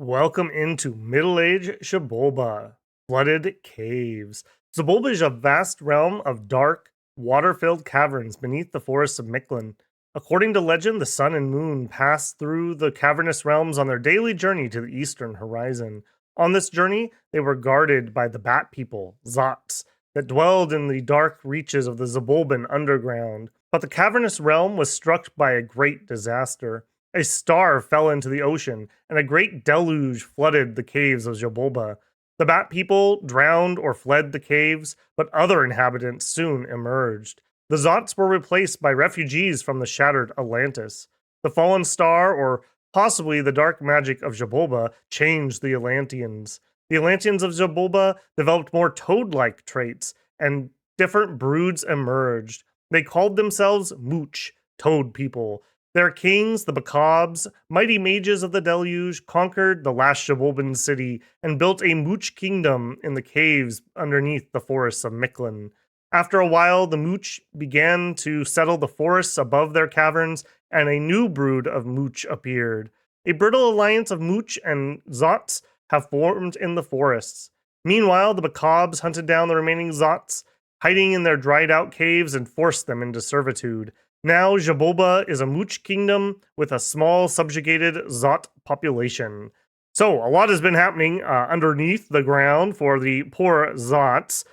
Welcome into Middle-Age Xibalba, Flooded Caves. Xibalba is a vast realm of dark, water-filled caverns beneath the forests of Mictlan. According to legend, the sun and moon pass through the cavernous realms on their daily journey to the eastern horizon. On this journey, they were guarded by the Bat People, Zots, that dwelled in the dark reaches of the Xibalban underground. But the cavernous realm was struck by a great disaster. A star fell into the ocean, and a great deluge flooded the caves of Xibalba. The Bat People drowned or fled the caves, but other inhabitants soon emerged. The Zots were replaced by refugees from the shattered Atlantis. The fallen star, or possibly the dark magic of Xibalba, changed the Atlanteans. The Atlanteans of Xibalba developed more toad-like traits, and different broods emerged. They called themselves Mooch, Toad People. Their kings, the Bacobs, mighty mages of the deluge, conquered the last Xibalban city and built a Mooch kingdom in the caves underneath the forests of Mictlan. After a while, the Mooch began to settle the forests above their caverns, and a new brood of Mooch appeared. A brittle alliance of Mooch and Zots have formed in the forests. Meanwhile, the Bacobs hunted down the remaining Zots, hiding in their dried-out caves, and forced them into servitude. Now, Xibalba is a Mooch kingdom with a small subjugated Zot population. So, a lot has been happening underneath the ground for the poor Zots.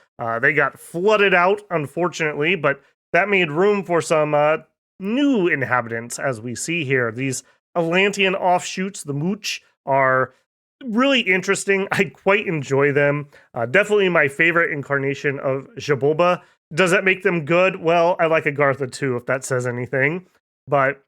They got flooded out, unfortunately, but that made room for some new inhabitants, as we see here. These Atlantean offshoots, the Mooch, are really interesting. I quite enjoy them. Definitely my favorite incarnation of Xibalba. Does that make them good? Well, I like Agartha too, if that says anything. But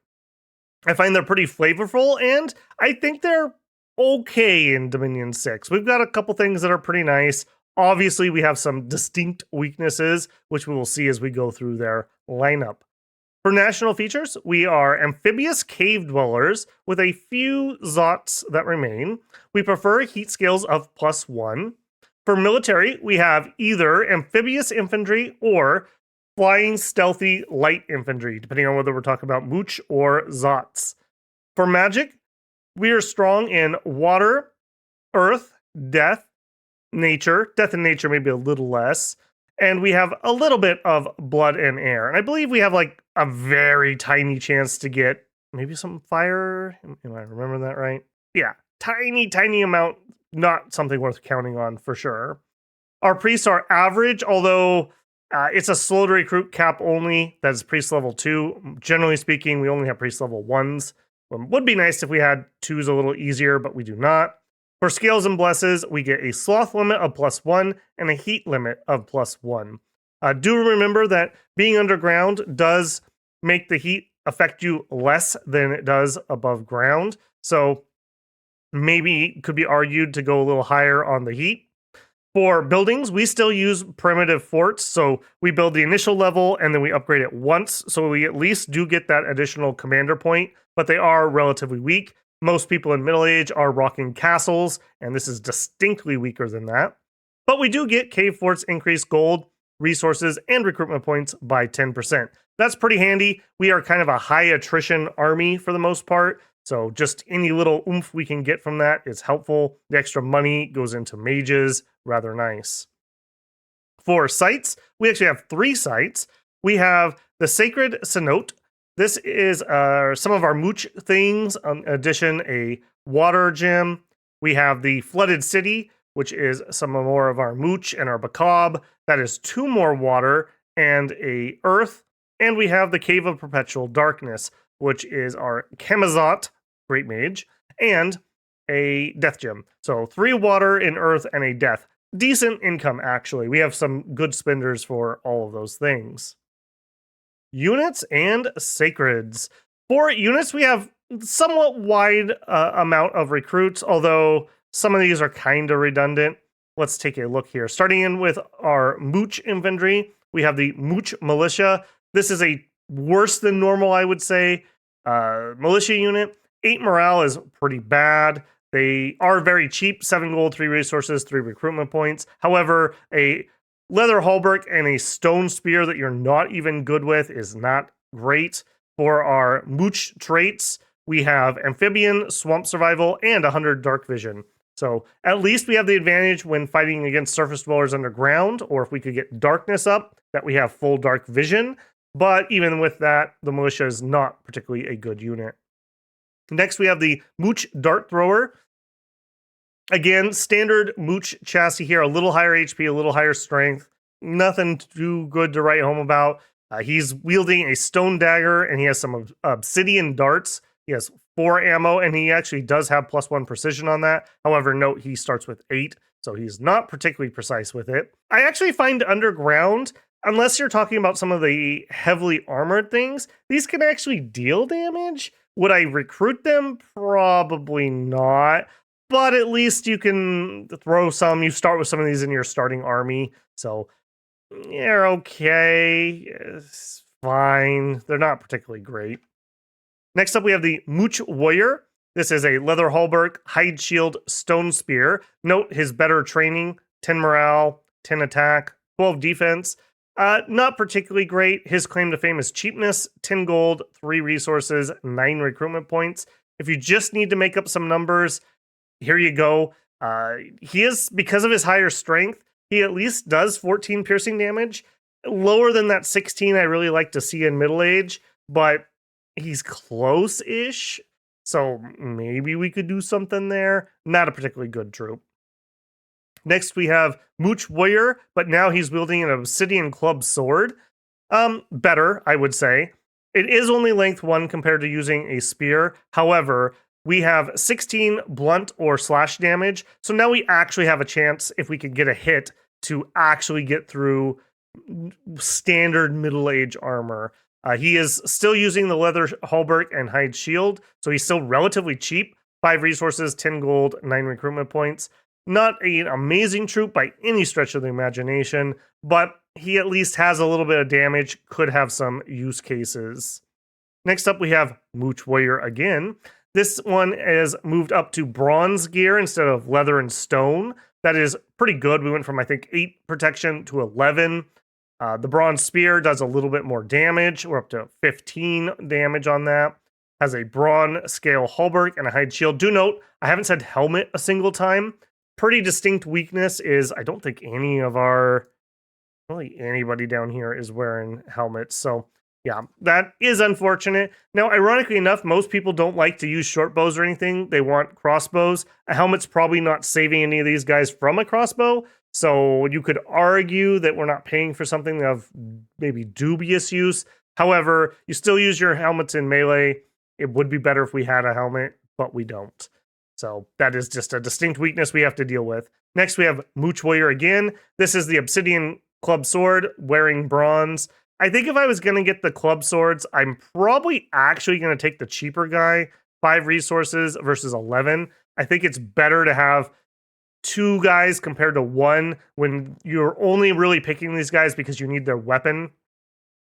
I find they're pretty flavorful, and I think they're okay in Dominion 6. We've got a couple things that are pretty nice. Obviously, we have some distinct weaknesses, which we will see as we go through their lineup. For national features, we are amphibious cave dwellers with a few Zots that remain. We prefer heat scales of +1. For military, we have either amphibious infantry or flying stealthy light infantry, depending on whether we're talking about Mooch or Zots. For magic, we are strong in water, earth, death, nature. Death and nature maybe a little less. And we have a little bit of blood and air. And I believe we have like a very tiny chance to get maybe some fire. Am I remembering that right? Yeah, tiny amount. Not something worth counting on for sure. Our priests are average, although it's a slow to recruit cap only. That is priest level 2. Generally speaking, we only have priest level 1s. Would be nice if we had 2s a little easier, but we do not. For scales and blesses, we get a sloth limit of +1 and a heat limit of +1. Do remember that being underground does make the heat affect you less than it does above ground. So maybe it could be argued to go a little higher on the heat. For buildings, we still use primitive forts, so we build the initial level and then we upgrade it once, so we at least do get that additional commander point, but they are relatively weak. Most people in Middle Age are rocking castles, and this is distinctly weaker than that. But we do get cave forts increase gold, resources, and recruitment points by 10%. That's pretty handy. We are kind of a high attrition army for the most part, so just any little oomph we can get from that is helpful. The extra money goes into mages, rather nice. For sites, we actually have 3 sites. We have the Sacred Cenote. This is some of our Mooch things. In addition, a water gem. We have the Flooded City, which is some more of our Mooch and our Bacob. That is 2 more water and a earth. And we have the Cave of Perpetual Darkness, which is our Camazot, Great Mage, and a Death Gem. So 3 water, an earth, and a death. Decent income, actually. We have some good spenders for all of those things. Units and Sacreds. For units, we have somewhat wide amount of recruits, although some of these are kind of redundant. Let's take a look here. Starting in with our Mooch infantry, we have the Mooch Militia. This is a worse than normal, I would say, militia unit. 8 morale is pretty bad. They are very cheap, 7 gold, 3 resources, 3 recruitment points. However, a leather halberd and a stone spear that you're not even good with is not great. For our Mooch traits, we have amphibian, swamp survival, and 100 dark vision. So at least we have the advantage when fighting against surface dwellers underground, or if we could get darkness up, that we have full dark vision. But even with that, the militia is not particularly a good unit. Next, we have the Mooch Dart Thrower. Again, standard Mooch chassis here, a little higher HP, a little higher strength. Nothing too good to write home about. He's wielding a stone dagger, and he has some obsidian darts. He has 4 ammo, and he actually does have +1 precision on that. However, note he starts with 8, so he's not particularly precise with it. I actually find underground, unless you're talking about some of the heavily armored things, these can actually deal damage. Would I recruit them? Probably not. But at least you can throw some. You start with some of these in your starting army. So they're okay. It's fine. They're not particularly great. Next up, we have the Mooch Warrior. This is a leather halberd, hide shield, stone spear. Note his better training, 10 morale, 10 attack, 12 defense. Not particularly great. His claim to fame is cheapness, 10 gold, 3 resources, 9 recruitment points. If you just need to make up some numbers, here you go. He is, because of his higher strength, he at least does 14 piercing damage. Lower than that 16 I really like to see in middle age, but he's close-ish. So maybe we could do something there. Not a particularly good troop. Next, we have Mooch Warrior, but now he's wielding an obsidian club sword. Better, I would say. It is only length 1 compared to using a spear. However, we have 16 blunt or slash damage. So now we actually have a chance, if we could get a hit, to actually get through standard middle-age armor. He is still using the leather halberd and hide shield, so he's still relatively cheap. 5 resources, 10 gold, 9 recruitment points. Not an amazing troop by any stretch of the imagination, but he at least has a little bit of damage, could have some use cases. Next up, we have Mooch Warrior again. This one is moved up to bronze gear instead of leather and stone. That is pretty good. We went from, I think, 8 protection to 11. The bronze spear does a little bit more damage. We're up to 15 damage on that. Has a bronze scale halberd and a hide shield. Do note, I haven't said helmet a single time. Pretty distinct weakness is I don't think anybody down here is wearing helmets. So yeah, that is unfortunate. Now, ironically enough, most people don't like to use short bows or anything. They want crossbows. A helmet's probably not saving any of these guys from a crossbow. So you could argue that we're not paying for something of maybe dubious use. However, you still use your helmets in melee. It would be better if we had a helmet, but we don't. So that is just a distinct weakness we have to deal with. Next, we have Mooch Warrior again. This is the obsidian club sword wearing bronze. I think if I was going to get the club swords, I'm probably actually going to take the cheaper guy. 5 resources versus 11. I think it's better to have 2 guys compared to 1 when you're only really picking these guys because you need their weapon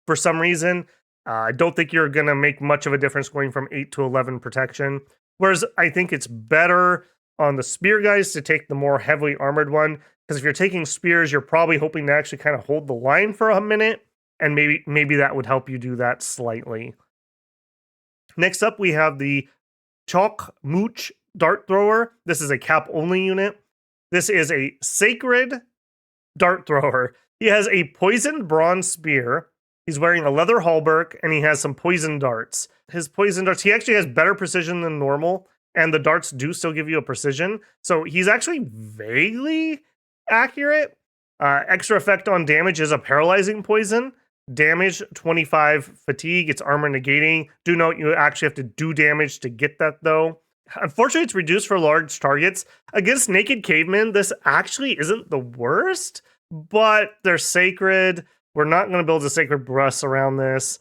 for some reason. I don't think you're going to make much of a difference going from 8 to 11 protection. Whereas I think it's better on the spear guys to take the more heavily armored one, because if you're taking spears, you're probably hoping to actually kind of hold the line for a minute, and maybe that would help you do that slightly. Next up, we have the Chalk Mooch Dart Thrower. This is a cap-only unit. This is a sacred dart thrower. He has a poisoned bronze spear. He's wearing a leather halberd, and he has some poison darts. His poison darts, he actually has better precision than normal, and the darts do still give you a precision. So he's actually vaguely accurate. Extra effect on damage is a paralyzing poison. Damage 25 fatigue. It's armor negating. Do note you actually have to do damage to get that though. Unfortunately, it's reduced for large targets. Against naked cavemen, this actually isn't the worst, but they're sacred. We're not going to build a sacred brush around this.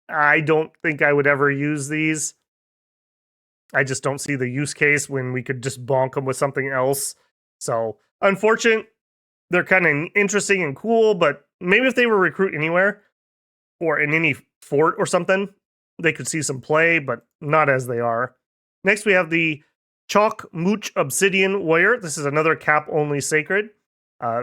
I don't think I would ever use these. I just don't see the use case when we could just bonk them with something else. So, unfortunate. They're kind of interesting and cool, but maybe if they were recruit anywhere or in any fort or something, they could see some play, but not as they are. Next, we have the Chalk Mooch Obsidian Warrior. This is another cap-only sacred.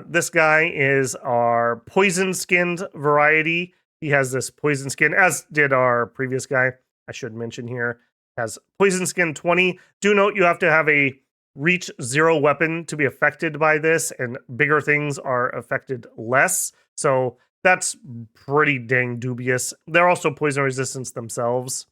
This guy is our poison-skinned variety. He has this poison skin, as did our previous guy, I should mention here. Has Poison Skin 20. Do note you have to have a reach 0 weapon to be affected by this, and bigger things are affected less. So that's pretty dang dubious. They're also poison resistance themselves.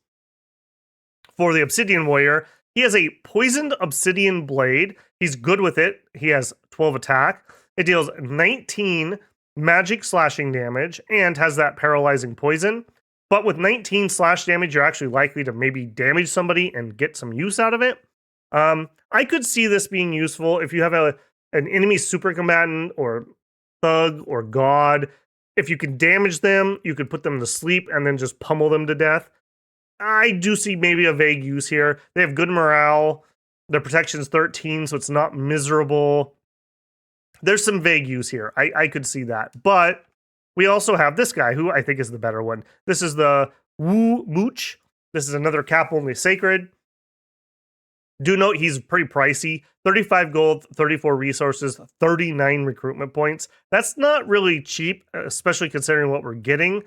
For the Obsidian Warrior, he has a poisoned obsidian blade. He's good with it. He has 12 attack. It deals 19 magic slashing damage and has that paralyzing poison. But with 19 slash damage, you're actually likely to maybe damage somebody and get some use out of it. I could see this being useful if you have an enemy super combatant or thug or god. If you can damage them, you could put them to sleep and then just pummel them to death. I do see maybe a vague use here. They have good morale. Their protection's 13, so it's not miserable. There's some vague use here. I could see that. But we also have this guy, who I think is the better one. This is the Wu Mooch. This is another cap-only sacred. Do note he's pretty pricey. 35 gold, 34 resources, 39 recruitment points. That's not really cheap, especially considering what we're getting.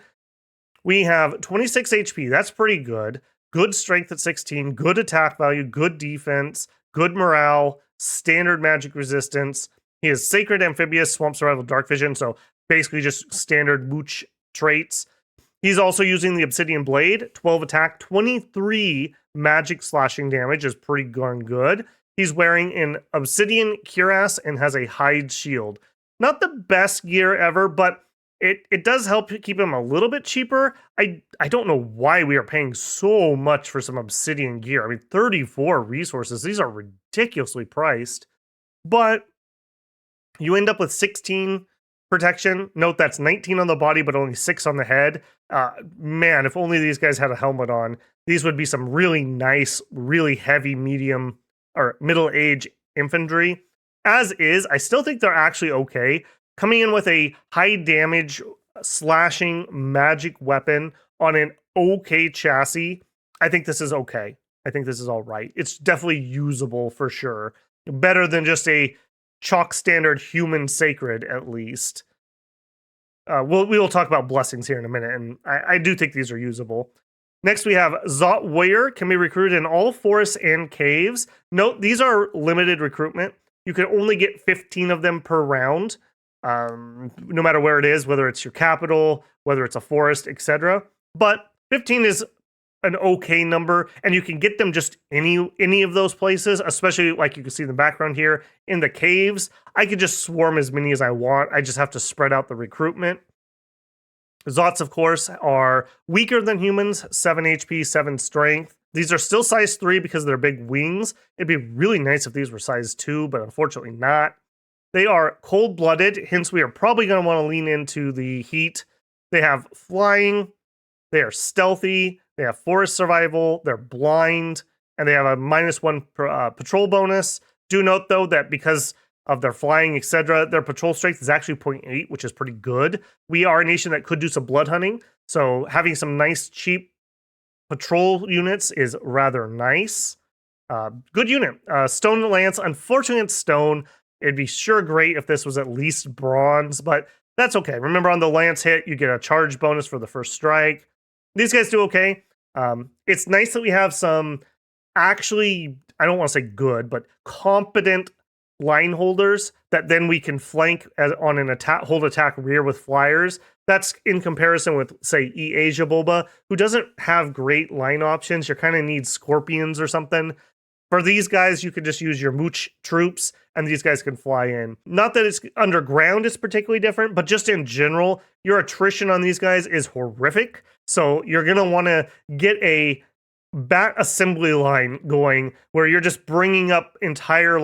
We have 26 HP. That's pretty good. Good strength at 16. Good attack value. Good defense. Good morale. Standard magic resistance. He has Sacred, Amphibious, Swamp Survival, Dark Vision. So basically just standard Mooch traits. He's also using the Obsidian Blade. 12 attack. 23 magic slashing damage is pretty darn good. He's wearing an Obsidian cuirass and has a hide shield. Not the best gear ever, but it does help keep him a little bit cheaper. I don't know why we are paying so much for some obsidian gear. I mean, 34 resources. These are ridiculously priced. But you end up with 16 protection. Note that's 19 on the body, but only 6 on the head. Man, if only these guys had a helmet on. These would be some really nice, really heavy medium or middle-age infantry. As is, I still think they're actually okay. Coming in with a high damage slashing magic weapon on an okay chassis, I think this is okay. I think this is all right. It's definitely usable for sure. Better than just a chalk standard human sacred, at least. We will talk about blessings here in a minute, and I do think these are usable. Next, we have Zot Warrior. Can be recruited in all forests and caves. Note, these are limited recruitment. You can only get 15 of them per round. No matter where it is, whether it's your capital, whether it's a forest, etc. But 15 is an okay number, and you can get them just any of those places, especially like you can see in the background here, in the caves. I could just swarm as many as I want. I just have to spread out the recruitment. Zots, of course, are weaker than humans, 7 HP, 7 strength. These are still size 3 because of their big wings. It'd be really nice if these were size 2, but unfortunately not. They are cold-blooded, hence we are probably going to want to lean into the heat. They have flying, they are stealthy, they have forest survival, they're blind, and they have a -1 patrol bonus. Do note, though, that because of their flying, etc., their patrol strength is actually 0.8, which is pretty good. We are a nation that could do some blood hunting, so having some nice, cheap patrol units is rather nice. Good unit. Stone Lance, unfortunately it's stone. It'd be sure great if this was at least bronze, but that's okay. Remember, on the Lance hit, you get a charge bonus for the first strike. These guys do okay. It's nice that we have some actually, I don't want to say good, but competent line holders that then we can flank on an hold attack rear with flyers. That's in comparison with, say, EA Xibalba, who doesn't have great line options. You kind of need scorpions or something. For these guys, you could just use your Mooch troops, and these guys can fly in. Not that it's underground is particularly different, but just in general, your attrition on these guys is horrific. So you're going to want to get a bat assembly line going where you're just bringing up entire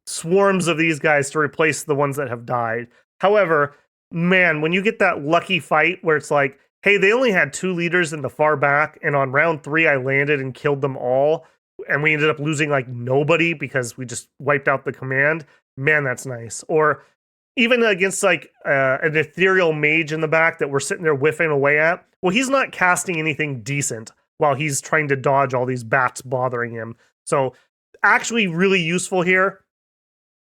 swarms of these guys to replace the ones that have died. However, man, when you get that lucky fight where it's like, hey, they only had 2 leaders in the far back, and on round 3 I landed and killed them all, and we ended up losing like nobody because we just wiped out the command. Man, that's nice. Or even against like an ethereal mage in the back that we're sitting there whiffing away at. Well, he's not casting anything decent while he's trying to dodge all these bats bothering him. So actually really useful here,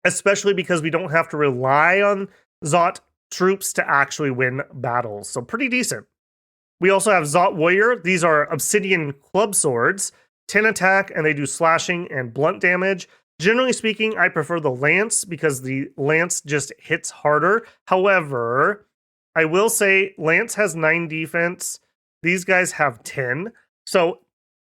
especially because we don't have to rely on Zot troops to actually win battles. So pretty decent. We also have Zot Warrior. These are obsidian club swords. 10 attack, and they do slashing and blunt damage. Generally speaking, I prefer the lance because the lance just hits harder. However, I will say lance has 9 defense. These guys have 10. So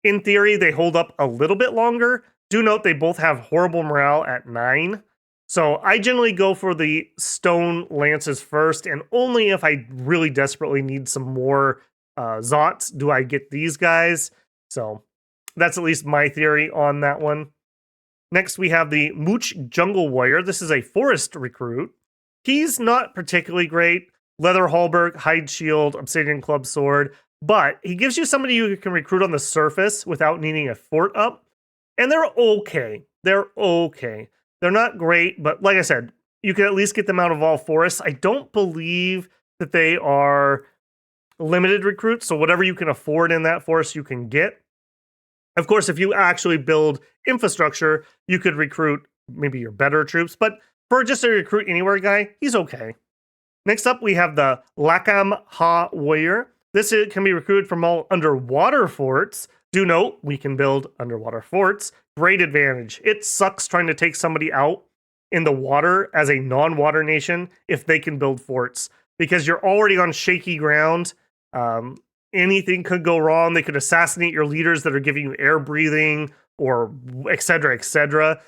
in theory, they hold up a little bit longer. Do note they both have horrible morale at 9. So I generally go for the stone lances first, and only if I really desperately need some more Zots do I get these guys. So that's at least my theory on that one. Next, we have the Mooch Jungle Warrior. This is a forest recruit. He's not particularly great. Leather Halberd, Hide Shield, Obsidian Club Sword. But he gives you somebody you can recruit on the surface without needing a fort up. And they're okay. They're okay. They're not great, but like I said, you can at least get them out of all forests. I don't believe that they are limited recruits, so whatever you can afford in that forest, you can get. Of course, if you actually build infrastructure, you could recruit maybe your better troops, but for just a recruit anywhere guy, he's okay. Next up, we have the Lakam Ha Warrior. This can be recruited from all underwater forts. Do note, we can build underwater forts. Great advantage. It sucks trying to take somebody out in the water as a non-water nation if they can build forts, because you're already on shaky ground. Anything could go wrong. They could assassinate your leaders that are giving you air breathing, or etc., etc.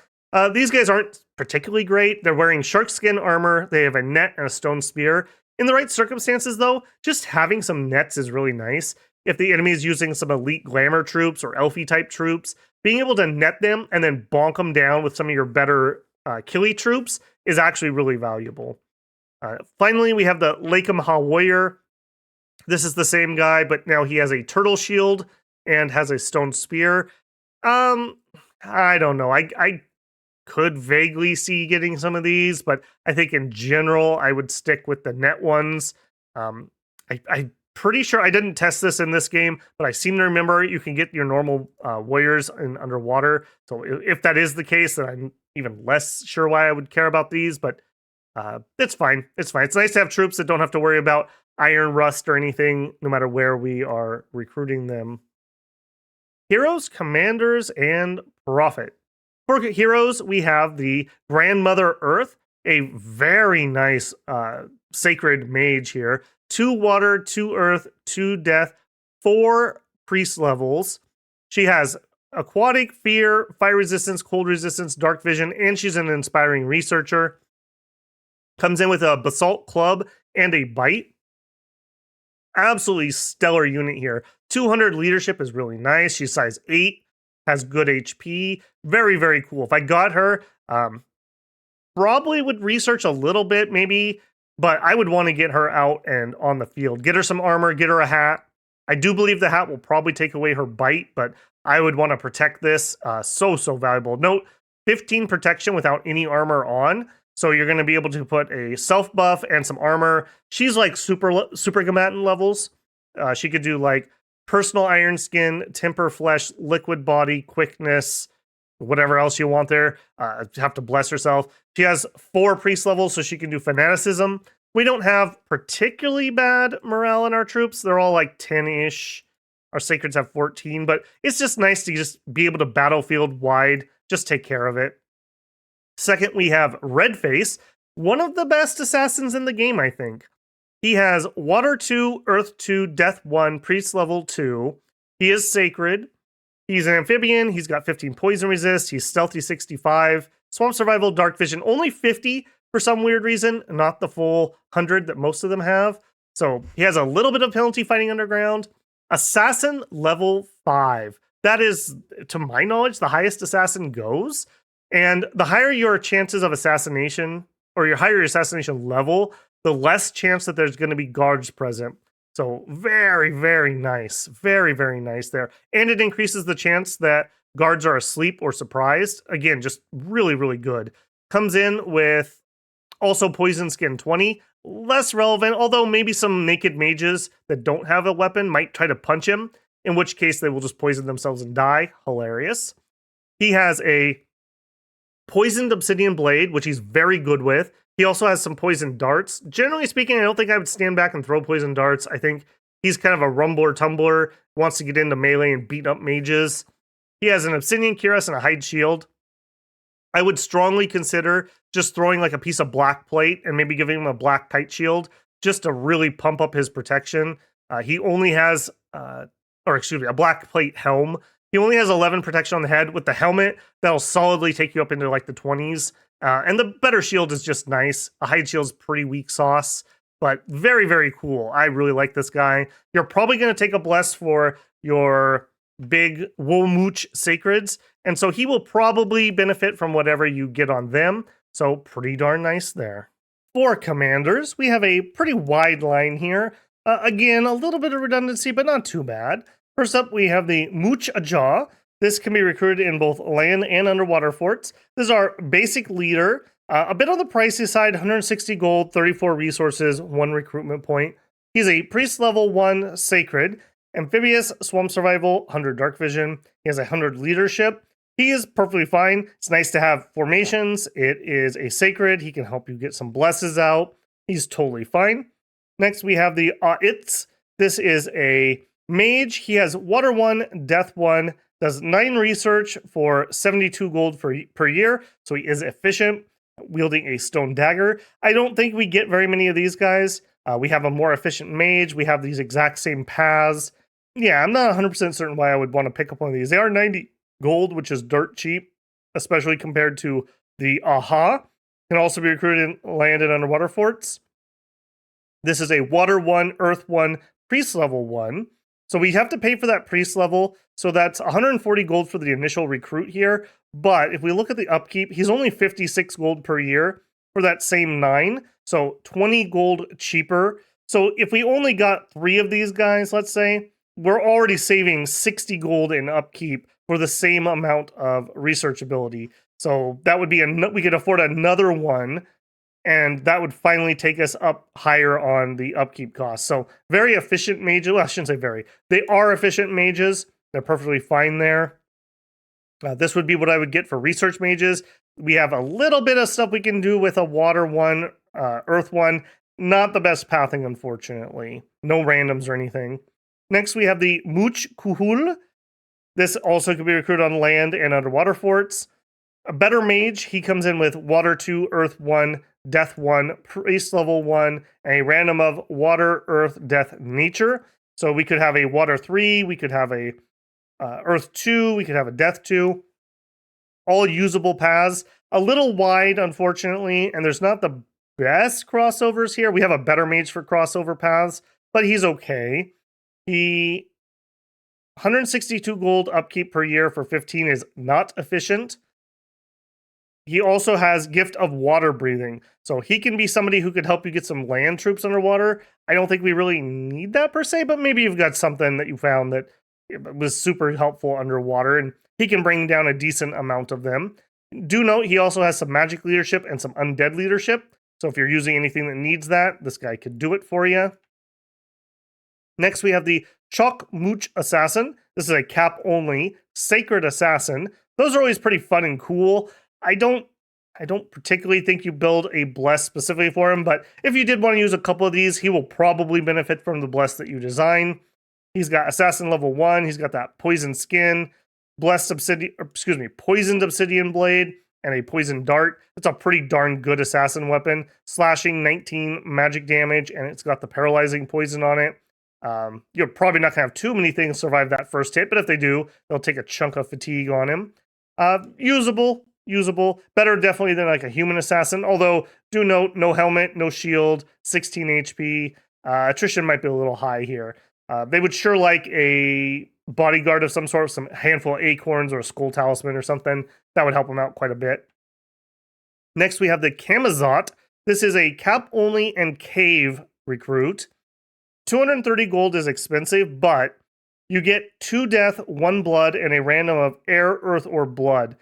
These guys aren't particularly great. They're wearing shark skin armor. They have a net and a stone spear. In the right circumstances, though, just having some nets is really nice. If the enemy is using some elite glamour troops or elfie type troops, being able to net them and then bonk them down with some of your better killy troops is actually really valuable. Finally, we have the Lake'em Warrior. This is the same guy, but now he has a turtle shield and has a stone spear. I don't know. I could vaguely see getting some of these, but I think in general, I would stick with the net ones. I'm pretty sure I didn't test this in this game, but I seem to remember you can get your normal warriors in underwater. So if that is the case, then I'm even less sure why I would care about these, but it's fine. It's fine. It's nice to have troops that don't have to worry about iron rust or anything, no matter where we are recruiting them. Heroes, Commanders, and Prophet. For heroes, we have the Grandmother Earth, a very nice sacred mage here. 2 water, 2 earth, 2 death, 4 priest levels. She has aquatic, fear, fire resistance, cold resistance, dark vision, and she's an inspiring researcher. Comes in with a basalt club and a bite. Absolutely stellar unit here. 200 leadership is really nice. She's size 8, has good HP. Very, very cool. If I got her, probably would research a little bit maybe, but I would want to get her out and on the field. Get her some armor, get her a hat. I do believe the hat will probably take away her bite, but I would want to protect this. So valuable. Note, 15 protection without any armor on. So you're going to be able to put a self buff and some armor. She's like super combatant levels. She could do like personal iron skin, temper flesh, liquid body, quickness, whatever else you want there. Have to bless herself. She has 4 priest levels, so she can do fanaticism. We don't have particularly bad morale in our troops. They're all like 10-ish. Our sacreds have 14, but it's just nice to just be able to battlefield wide, just take care of it. Second, we have Redface, one of the best assassins in the game, I think. He has Water 2, Earth 2, Death 1, Priest level 2. He is sacred. He's an amphibian. He's got 15 poison resist. He's stealthy 65. Swamp survival, dark vision, only 50 for some weird reason, not the full 100 that most of them have. So he has a little bit of penalty fighting underground. Assassin level 5. That is, to my knowledge, the highest assassin goes. And the higher your chances of assassination, or your higher your assassination level, the less chance that there's going to be guards present. So very, very nice. Very, very nice there. And it increases the chance that guards are asleep or surprised. Again, just really, really good. Comes in with also Poison Skin 20. Less relevant, although maybe some naked mages that don't have a weapon might try to punch him, in which case they will just poison themselves and die. Hilarious. He has a Poisoned Obsidian Blade, which he's very good with. He also has some poison darts. Generally speaking, I don't think I would stand back and throw poison darts. I think he's kind of a rumbler tumbler, wants to get into melee and beat up mages. He has an Obsidian Cuirass and a Hide Shield. I would strongly consider just throwing like a piece of black plate and maybe giving him a black kite shield just to really pump up his protection. He only has, a black plate helm. He only has 11 protection on the head. With the helmet, that'll solidly take you up into like the 20s. And the better shield is just nice. A hide shield is pretty weak sauce, but very, very cool. I really like this guy. You're probably going to take a bless for your big Womooch Sacreds, and so he will probably benefit from whatever you get on them. So pretty darn nice there. For commanders, we have a pretty wide line here. Again, a little bit of redundancy, but not too bad. First up, we have the Mooch Ajaw. This can be recruited in both land and underwater forts. This is our basic leader. A bit on the pricey side, 160 gold, 34 resources, 1 recruitment point. He's a priest level 1 sacred. Amphibious, Swamp Survival, 100 Dark Vision. He has 100 Leadership. He is perfectly fine. It's nice to have formations. It is a sacred. He can help you get some blesses out. He's totally fine. Next, we have the It's. This is a mage. He has Water 1, Death 1, does 9 research for 72 gold per year, so he is efficient, wielding a stone dagger. I don't think we get very many of these guys. We have a more efficient mage. We have these exact same paths. Yeah, I'm not 100% certain why I would want to pick up one of these. They are 90 gold, which is dirt cheap, especially compared to the Aha. Can also be recruited in land and underwater forts. This is a Water 1, Earth 1, Priest level 1. So we have to pay for that Priest level. So that's 140 gold for the initial recruit here. But if we look at the upkeep, he's only 56 gold per year for that same 9. So 20 gold cheaper. So if we only got 3 of these guys, let's say, we're already saving 60 gold in upkeep for the same amount of research ability. So that would be, we could afford another one, and that would finally take us up higher on the upkeep cost. So very efficient mages. Well, I shouldn't say very. They are efficient mages. They're perfectly fine there. This would be what I would get for research mages. We have a little bit of stuff we can do with a Water 1, Earth 1. Not the best pathing, unfortunately. No randoms or anything. Next, we have the Mooch Kuhul. This also can be recruited on land and underwater forts. A better mage, he comes in with Water 2, Earth 1, Death 1, Priest level 1, and a random of Water, Earth, Death, Nature. So we could have a Water 3, we could have a Earth 2, we could have a Death 2. All usable paths. A little wide, unfortunately, and there's not the best crossovers here. We have a better mage for crossover paths, but he's okay. 162 gold upkeep per year for 15 is not efficient. He also has Gift of Water Breathing. So he can be somebody who could help you get some land troops underwater. I don't think we really need that per se, but maybe you've got something that you found that was super helpful underwater, and he can bring down a decent amount of them. Do note he also has some magic leadership and some undead leadership. So if you're using anything that needs that, this guy could do it for you. Next, we have the Chok Mooch Assassin. This is a cap-only Sacred Assassin. Those are always pretty fun and cool. I don't particularly think you build a bless specifically for him, but if you did want to use a couple of these, he will probably benefit from the bless that you design. He's got Assassin level 1. He's got that Poison Skin, Poisoned Obsidian Blade, and a Poison Dart. It's a pretty darn good assassin weapon. Slashing 19 magic damage, and it's got the paralyzing poison on it. You're probably not going to have too many things survive that first hit, but if they do, they'll take a chunk of fatigue on him. Usable. Better definitely than like a human assassin, although do note, no helmet, no shield, 16 HP. Attrition might be a little high here. They would sure like a bodyguard of some sort, some handful of acorns or a skull talisman or something. That would help them out quite a bit. Next, we have the Kamazot. This is a cap-only and cave recruit. 230 gold is expensive, but you get 2 death, 1 blood, and a random of air, earth, or blood.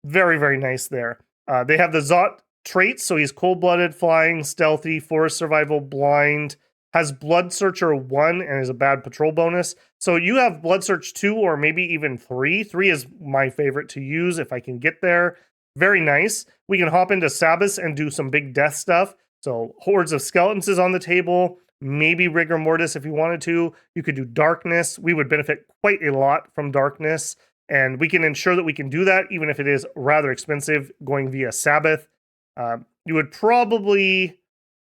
Very, very nice there. They have the Zot traits, so he's cold-blooded, flying, stealthy, forest survival, blind, has Blood Searcher 1, and is a bad patrol bonus. So you have Blood Search 2 or maybe even 3. 3 is my favorite to use if I can get there. Very nice. We can hop into Sabbath and do some big death stuff. So Hordes of Skeletons is on the table. Maybe Rigor Mortis if you wanted to. You could do Darkness. We would benefit quite a lot from Darkness. And we can ensure that we can do that, even if it is rather expensive going via Sabbath. You would probably,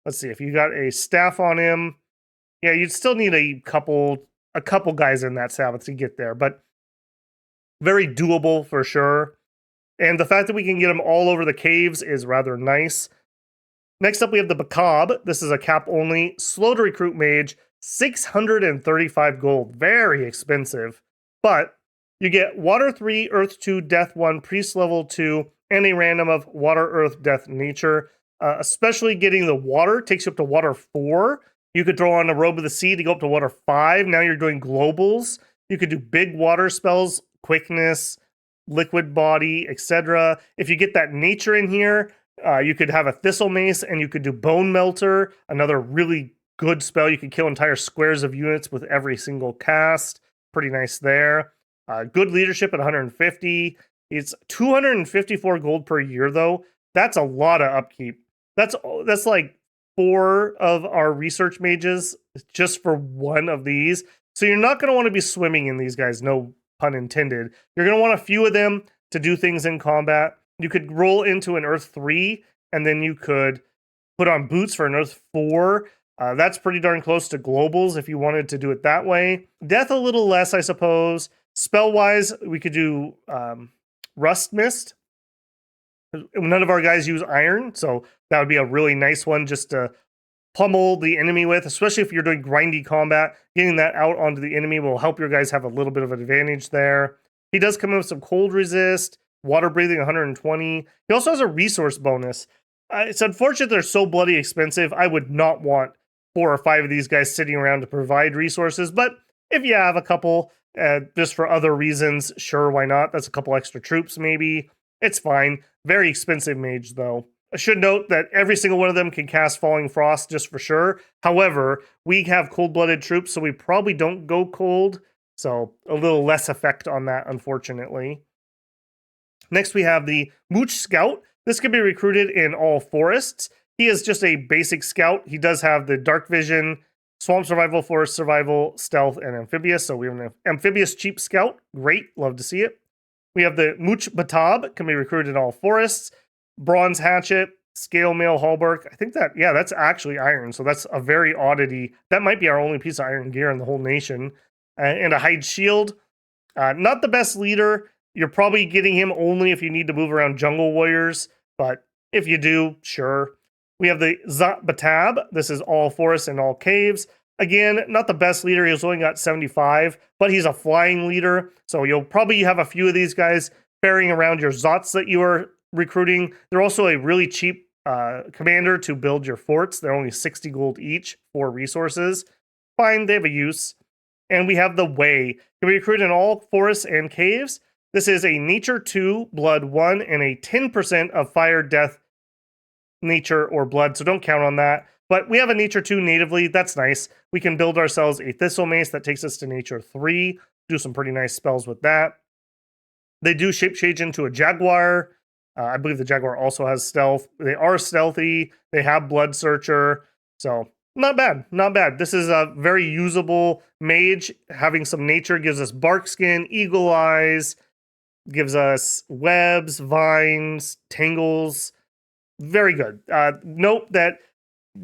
let's see, if you got a staff on him, yeah, you'd still need a couple guys in that Sabbath to get there, but very doable for sure. And the fact that we can get them all over the caves is rather nice. Next up, we have the Macabre. This is a cap only, slow to recruit mage, 635 gold. Very expensive. But you get Water 3, Earth 2, Death 1, Priest level 2, and a random of Water, Earth, Death, Nature. Especially getting the Water takes you up to Water 4. You could throw on a Robe of the Sea to go up to Water 5. Now you're doing globals. You could do big water spells, Quickness, Liquid Body, etc. If you get that Nature in here, you could have a Thistle Mace, and you could do Bone Melter, another really good spell. You could kill entire squares of units with every single cast. Pretty nice there. Good leadership at 150. It's 254 gold per year, though. That's a lot of upkeep. That's like 4 of our research mages just for one of these. So you're not going to want to be swimming in these guys, no pun intended. You're going to want a few of them to do things in combat. You could roll into an Earth 3, and then you could put on boots for an Earth 4. That's pretty darn close to globals if you wanted to do it that way. Death a little less, I suppose. Spell-wise, we could do Rust Mist. None of our guys use iron, so that would be a really nice one just to pummel the enemy with, especially if you're doing grindy combat. Getting that out onto the enemy will help your guys have a little bit of an advantage there. He does come in with some cold resist, water breathing 120. He also has a resource bonus. It's unfortunate they're so bloody expensive. I would not want 4 or 5 of these guys sitting around to provide resources, but if you have a couple, just for other reasons, sure, why not? That's a couple extra troops maybe. It's fine. Very expensive mage, though. I should note that every single one of them can cast Falling Frost just for sure. However, we have cold-blooded troops, so we probably don't go cold. So a little less effect on that, unfortunately. Next, we have the Mooch Scout. This can be recruited in all forests. He is just a basic scout. He does have the Dark Vision, Swamp Survival, Forest Survival, Stealth, and Amphibious. So we have an Amphibious Cheap Scout. Great, love to see it. We have the Mooch Batab, can be recruited in all forests. Bronze Hatchet, Scale Mail Hallbark. I think that, yeah, that's actually iron. So that's a very oddity. That might be our only piece of iron gear in the whole nation. And a Hide Shield. Not the best leader. You're probably getting him only if you need to move around Jungle Warriors. But if you do, sure. We have the Zat Batab. This is all forests and all caves. Again, not the best leader. He's only got 75, but he's a flying leader. So you'll probably have a few of these guys ferrying around your Zots that you are recruiting. They're also a really cheap commander to build your forts. They're only 60 gold each for resources. Fine, they have a use. And we have the Way. Can be recruited in all forests and caves. This is a Nature 2, Blood 1, and a 10% of Fire, Death, Nature, or Blood. So don't count on that. But we have a Nature 2 natively. That's nice. We can build ourselves a Thistle Mace that takes us to Nature 3. Do some pretty nice spells with that. They do shape-change into a Jaguar. I believe the Jaguar also has stealth. They are stealthy. They have Blood Searcher. So not bad. Not bad. This is a very usable mage. Having some nature gives us bark skin, eagle eyes, gives us webs, vines, tangles. Very good. Note that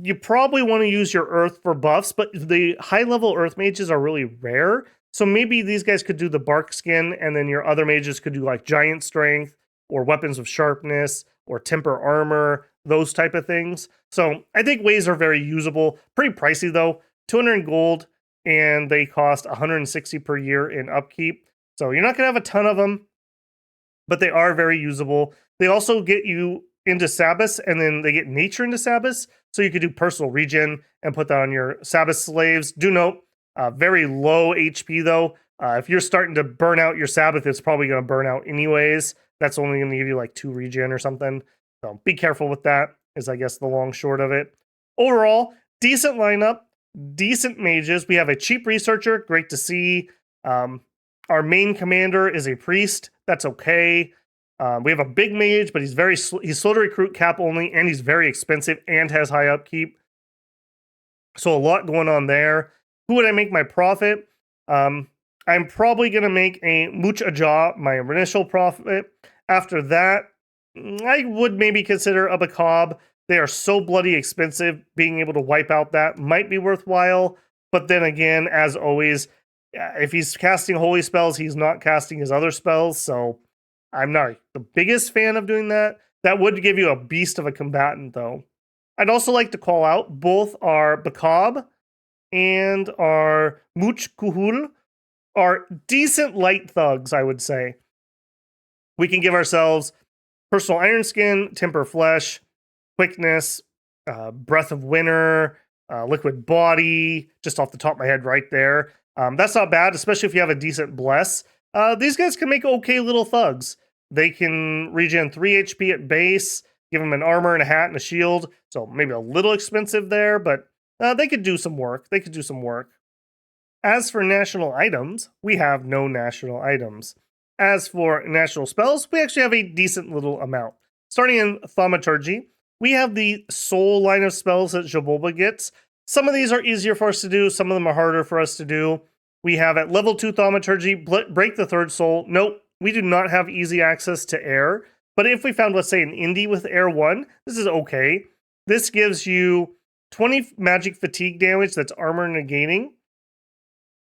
you probably want to use your earth for buffs, but the high-level earth mages are really rare. So maybe these guys could do the bark skin, and then your other mages could do like giant strength, or weapons of sharpness, or temper armor, those type of things. So I think ways are very usable. Pretty pricey though, 200 gold, and they cost 160 per year in upkeep. So you're not gonna have a ton of them, but they are very usable. They also get you into Sabbaths, and then they get nature into Sabbaths, so you could do personal regen and put that on your Sabbath slaves. Do note, very low HP though. If you're starting to burn out your Sabbath, it's probably going to burn out anyways. That's only going to give you like 2 regen or something. So be careful with that, is I guess the long short of it. Overall, decent lineup, decent mages. We have a cheap researcher, great to see. Our main commander is a priest. That's okay. We have a big mage, but he's slow to recruit, cap only, and he's very expensive and has high upkeep. So a lot going on there. Who would I make my profit? I'm probably going to make a Mucha Jaw my initial profit. After that, I would maybe consider a Macabre. They are so bloody expensive. Being able to wipe out that might be worthwhile. But then again, as always, if he's casting holy spells, he's not casting his other spells. So I'm not the biggest fan of doing that. That would give you a beast of a combatant, though. I'd also like to call out both our Macabre and our Much Kuhul are decent light thugs, I would say. We can give ourselves Personal Iron Skin, Temper Flesh, Quickness, Breath of Winter, Liquid Body, just off the top of my head right there. That's not bad, especially if you have a decent Bless. These guys can make okay little thugs. They can regen 3 HP at base, give them an armor and a hat and a shield, so maybe a little expensive there, but they could do some work. As for national items, we have no national items. As for national spells, we actually have a decent little amount. Starting in Thaumaturgy, we have the soul line of spells that Xibalba gets. Some of these are easier for us to do, some of them are harder for us to do. We have at level 2 Thaumaturgy, break the third soul. Nope, we do not have easy access to air. But if we found, let's say, an indie with air 1, this is okay. This gives you 20 magic fatigue damage that's armor negating.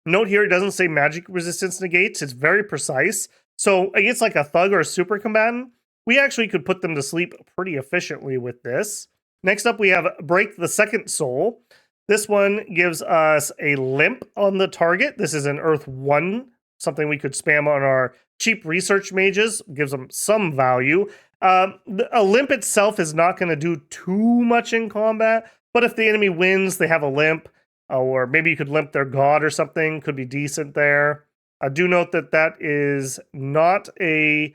Note here, it doesn't say magic resistance negates. It's very precise. So against like a thug or a super combatant, we actually could put them to sleep pretty efficiently with this. Next up, we have Break the Second Soul. This one gives us a limp on the target. This is an Earth 1, something we could spam on our cheap research mages. Gives them some value. A limp itself is not going to do too much in combat, but if the enemy wins, they have a limp. Or maybe you could limp their god or something. Could be decent there. Do note that that is not a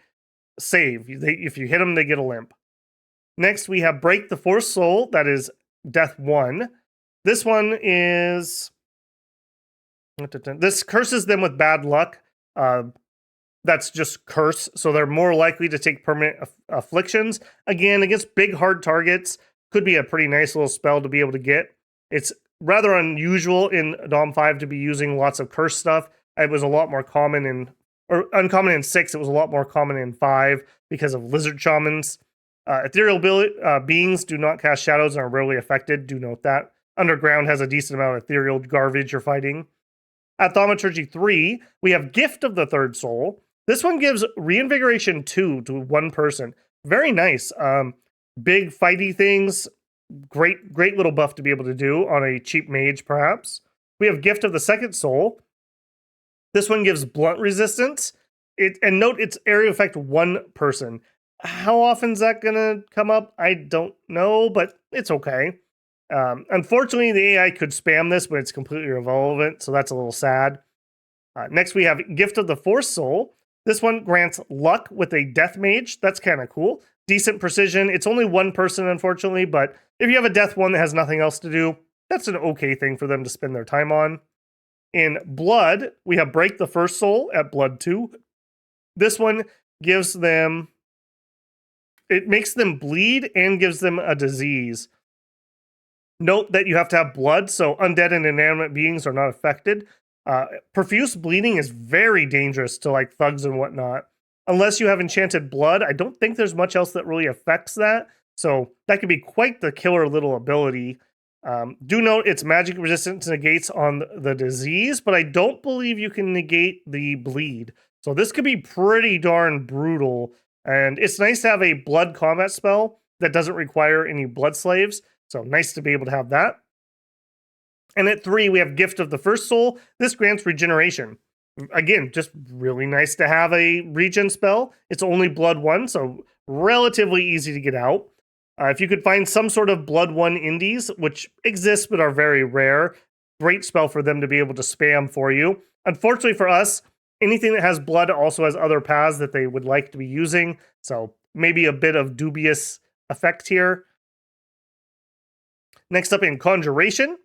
save. If you hit them, they get a limp. Next, we have Break the Fourth Soul. That is Death 1. This one is... This curses them with bad luck. That's just curse. So they're more likely to take permanent afflictions. Again, against big, hard targets, could be a pretty nice little spell to be able to get. It's rather unusual in Dom 5 to be using lots of curse stuff. It was a lot more common or uncommon in 6. It was a lot more common in 5 because of lizard shamans. Ethereal beings do not cast shadows and are rarely affected. Do note that. Underground has a decent amount of ethereal garbage you're fighting. At Thaumaturgy 3, we have Gift of the Third Soul. This one gives Reinvigoration 2 to one person. Very nice. Big fighty things. Great little buff to be able to do on a cheap mage, perhaps. We have Gift of the Second Soul. This one gives blunt resistance. And note, it's area effect one person. How often is that going to come up? I don't know, but it's okay. Unfortunately, the AI could spam this, but it's completely irrelevant, so that's a little sad. Next, we have Gift of the Fourth Soul. This one grants luck with a Death Mage. That's kind of cool. Decent precision. It's only one person, unfortunately, but if you have a Death one that has nothing else to do, that's an okay thing for them to spend their time on. In Blood, we have Break the First Soul at Blood 2. This one gives them... It makes them bleed and gives them a disease. Note that you have to have blood, so undead and inanimate beings are not affected. Profuse bleeding is very dangerous to like thugs and whatnot. Unless you have enchanted blood, I don't think there's much else that really affects that. So that could be quite the killer little ability. Do note it's magic resistance negates on the disease, but I don't believe you can negate the bleed. So this could be pretty darn brutal. And it's nice to have a blood combat spell that doesn't require any blood slaves. So nice to be able to have that. And at 3, we have Gift of the First Soul. This grants regeneration. Again, just really nice to have a regen spell. It's only Blood 1, so relatively easy to get out. If you could find some sort of Blood 1 indies, which exist but are very rare, great spell for them to be able to spam for you. Unfortunately for us, anything that has blood also has other paths that they would like to be using, so maybe a bit of dubious effect here. Next up in Conjuration,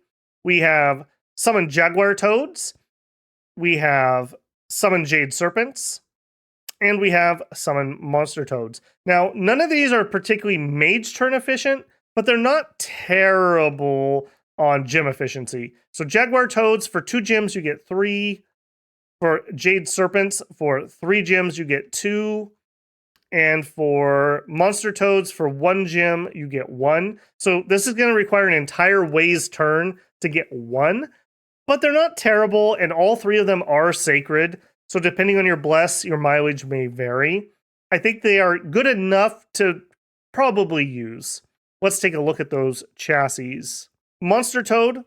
we have Summon Jaguar Toads, we have Summon Jade Serpents, and we have Summon Monster Toads. Now, none of these are particularly mage turn efficient, but they're not terrible on gym efficiency. So Jaguar Toads, for 2 gyms, you get 3 For Jade Serpents, for 3 gems, you get 2. And for Monster Toads, for 1 gem, you get 1. So this is going to require an entire Ways turn to get 1. But they're not terrible, and all 3 of them are sacred. So depending on your bless, your mileage may vary. I think they are good enough to probably use. Let's take a look at those chassis. Monster Toad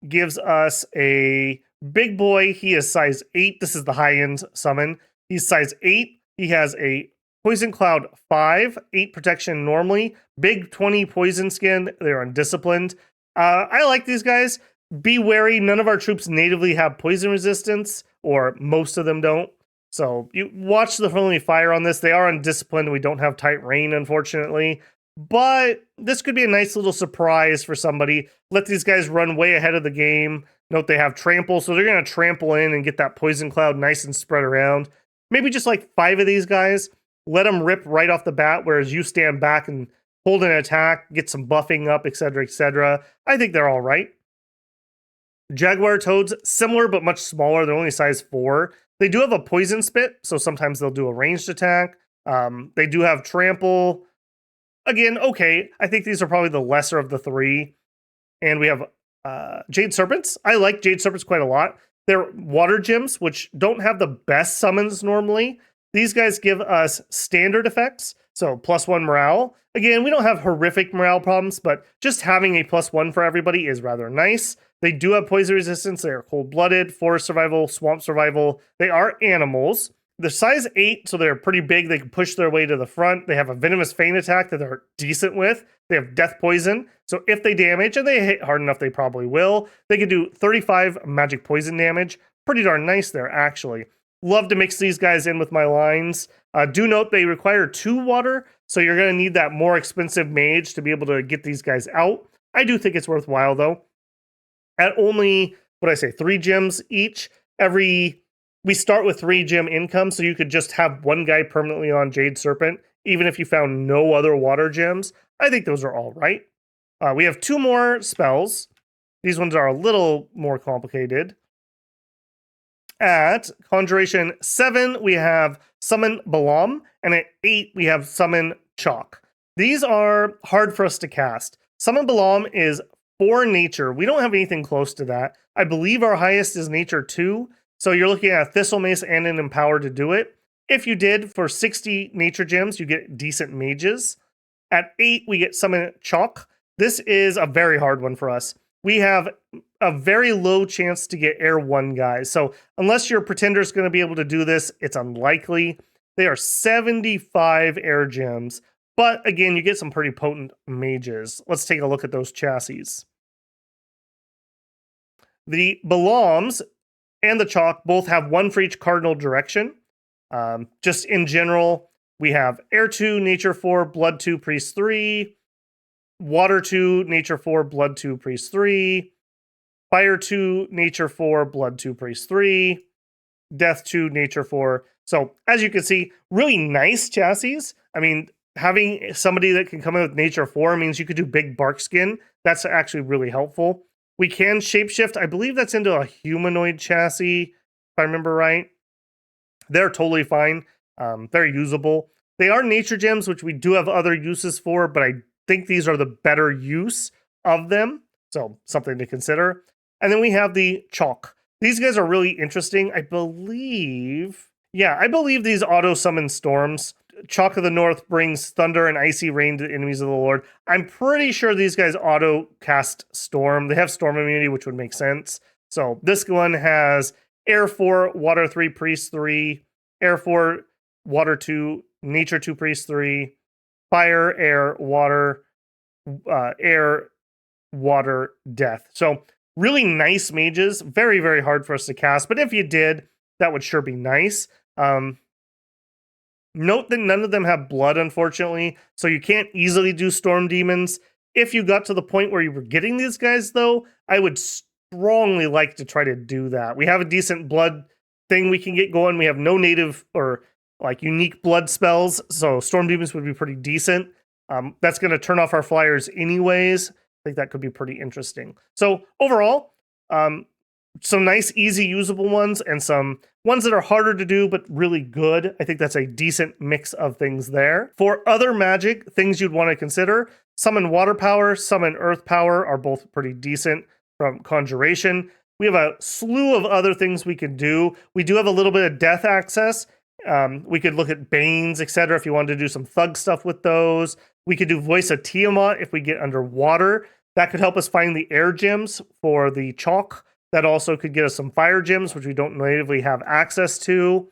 gives us a big boy. He is size 8. This is the high-end summon. He's size 8. He has a Poison Cloud 5, 8 protection normally, big 20 poison skin. They're undisciplined. I like these guys. Be wary, none of our troops natively have poison resistance, or most of them don't. So you watch the friendly fire on this. They are undisciplined. We don't have tight rain, unfortunately. But this could be a nice little surprise for somebody. Let these guys run way ahead of the game. Note they have trample, so they're going to trample in and get that poison cloud nice and spread around. Maybe just like 5 of these guys. Let them rip right off the bat, whereas you stand back and hold an attack, get some buffing up, etc., etc. I think they're all right. Jaguar Toads, similar but much smaller. They're only size 4. They do have a poison spit, so sometimes they'll do a ranged attack. They do have trample. Again, okay. I think these are probably the lesser of the 3. And we have Jade Serpents. I like Jade Serpents quite a lot. They're water gems, which don't have the best summons normally. These guys give us standard effects, so +1 morale. Again, we don't have horrific morale problems, but just having a +1 for everybody is rather nice. They do have poison resistance. They are cold-blooded, forest survival, swamp survival. They are animals. They're size 8, so they're pretty big. They can push their way to the front. They have a venomous feint attack that they're decent with. They have death poison, so if they damage, and they hit hard enough, they probably will, they can do 35 magic poison damage. Pretty darn nice there, actually. Love to mix these guys in with my lines. Do note they require 2 water, so you're going to need that more expensive mage to be able to get these guys out. I do think it's worthwhile, though. At only, 3 gems each, we start with 3 gem income, so you could just have 1 guy permanently on Jade Serpent, even if you found no other water gems. I think those are all right. We have 2 more spells. These ones are a little more complicated. At Conjuration 7, we have Summon Balam, and at 8, we have Summon Chalk. These are hard for us to cast. Summon Balam is 4 nature. We don't have anything close to that. I believe our highest is nature 2, so you're looking at a Thistle Mace and an Empower to do it. If you did, for 60 nature gems, you get decent mages. At 8, we get Summon Chalk. This is a very hard one for us. We have a very low chance to get Air 1 guys. So unless your Pretender is going to be able to do this, it's unlikely. They are 75 Air gems. But again, you get some pretty potent mages. Let's take a look at those chassis. The Balams and the Chalk both have 1 for each cardinal direction. Just in general, we have Air 2, Nature 4, Blood 2, Priest 3. Water 2, Nature 4, Blood 2, Priest 3. Fire 2, Nature 4, Blood 2, Priest 3. Death 2, Nature 4. So, as you can see, really nice chassis. I mean, having somebody that can come in with Nature 4 means you could do big bark skin. That's actually really helpful. We can shapeshift. I believe that's into a humanoid chassis, if I remember right. They're totally fine. Very usable. They are nature gems, which we do have other uses for, but I think these are the better use of them. So something to consider. And then we have the Chalk. These guys are really interesting. I believe these auto summon storms. Chalk of the North brings thunder and icy rain to the enemies of the Lord. I'm pretty sure these guys auto cast storm. They have storm immunity, which would make sense. So this one has Air 4, Water 3, Priest 3, Air 4, Water 2, Nature 2, Priest 3, Fire, Air, Water, Air, Water, Death. So really nice mages. Very, very hard for us to cast. But if you did, that would sure be nice. Note that none of them have blood, unfortunately. So you can't easily do Storm Demons. If you got to the point where you were getting these guys, though, I would strongly like to try to do that. We have a decent blood thing we can get going. We have no native or like unique blood spells, so Storm Demons would be pretty decent. That's going to turn off our flyers anyways. I think that could be pretty interesting. So overall, some nice, easy, usable ones, and some ones that are harder to do, but really good. I think that's a decent mix of things there. For other magic, things you'd want to consider, summon water power, summon earth power are both pretty decent from conjuration. We have a slew of other things we can do. We do have a little bit of death access. We could look at Banes, etc. if you wanted to do some thug stuff with those. We could do Voice of Tiamat if we get underwater. That could help us find the air gems for the chalk. That also could get us some fire gems, which we don't natively have access to.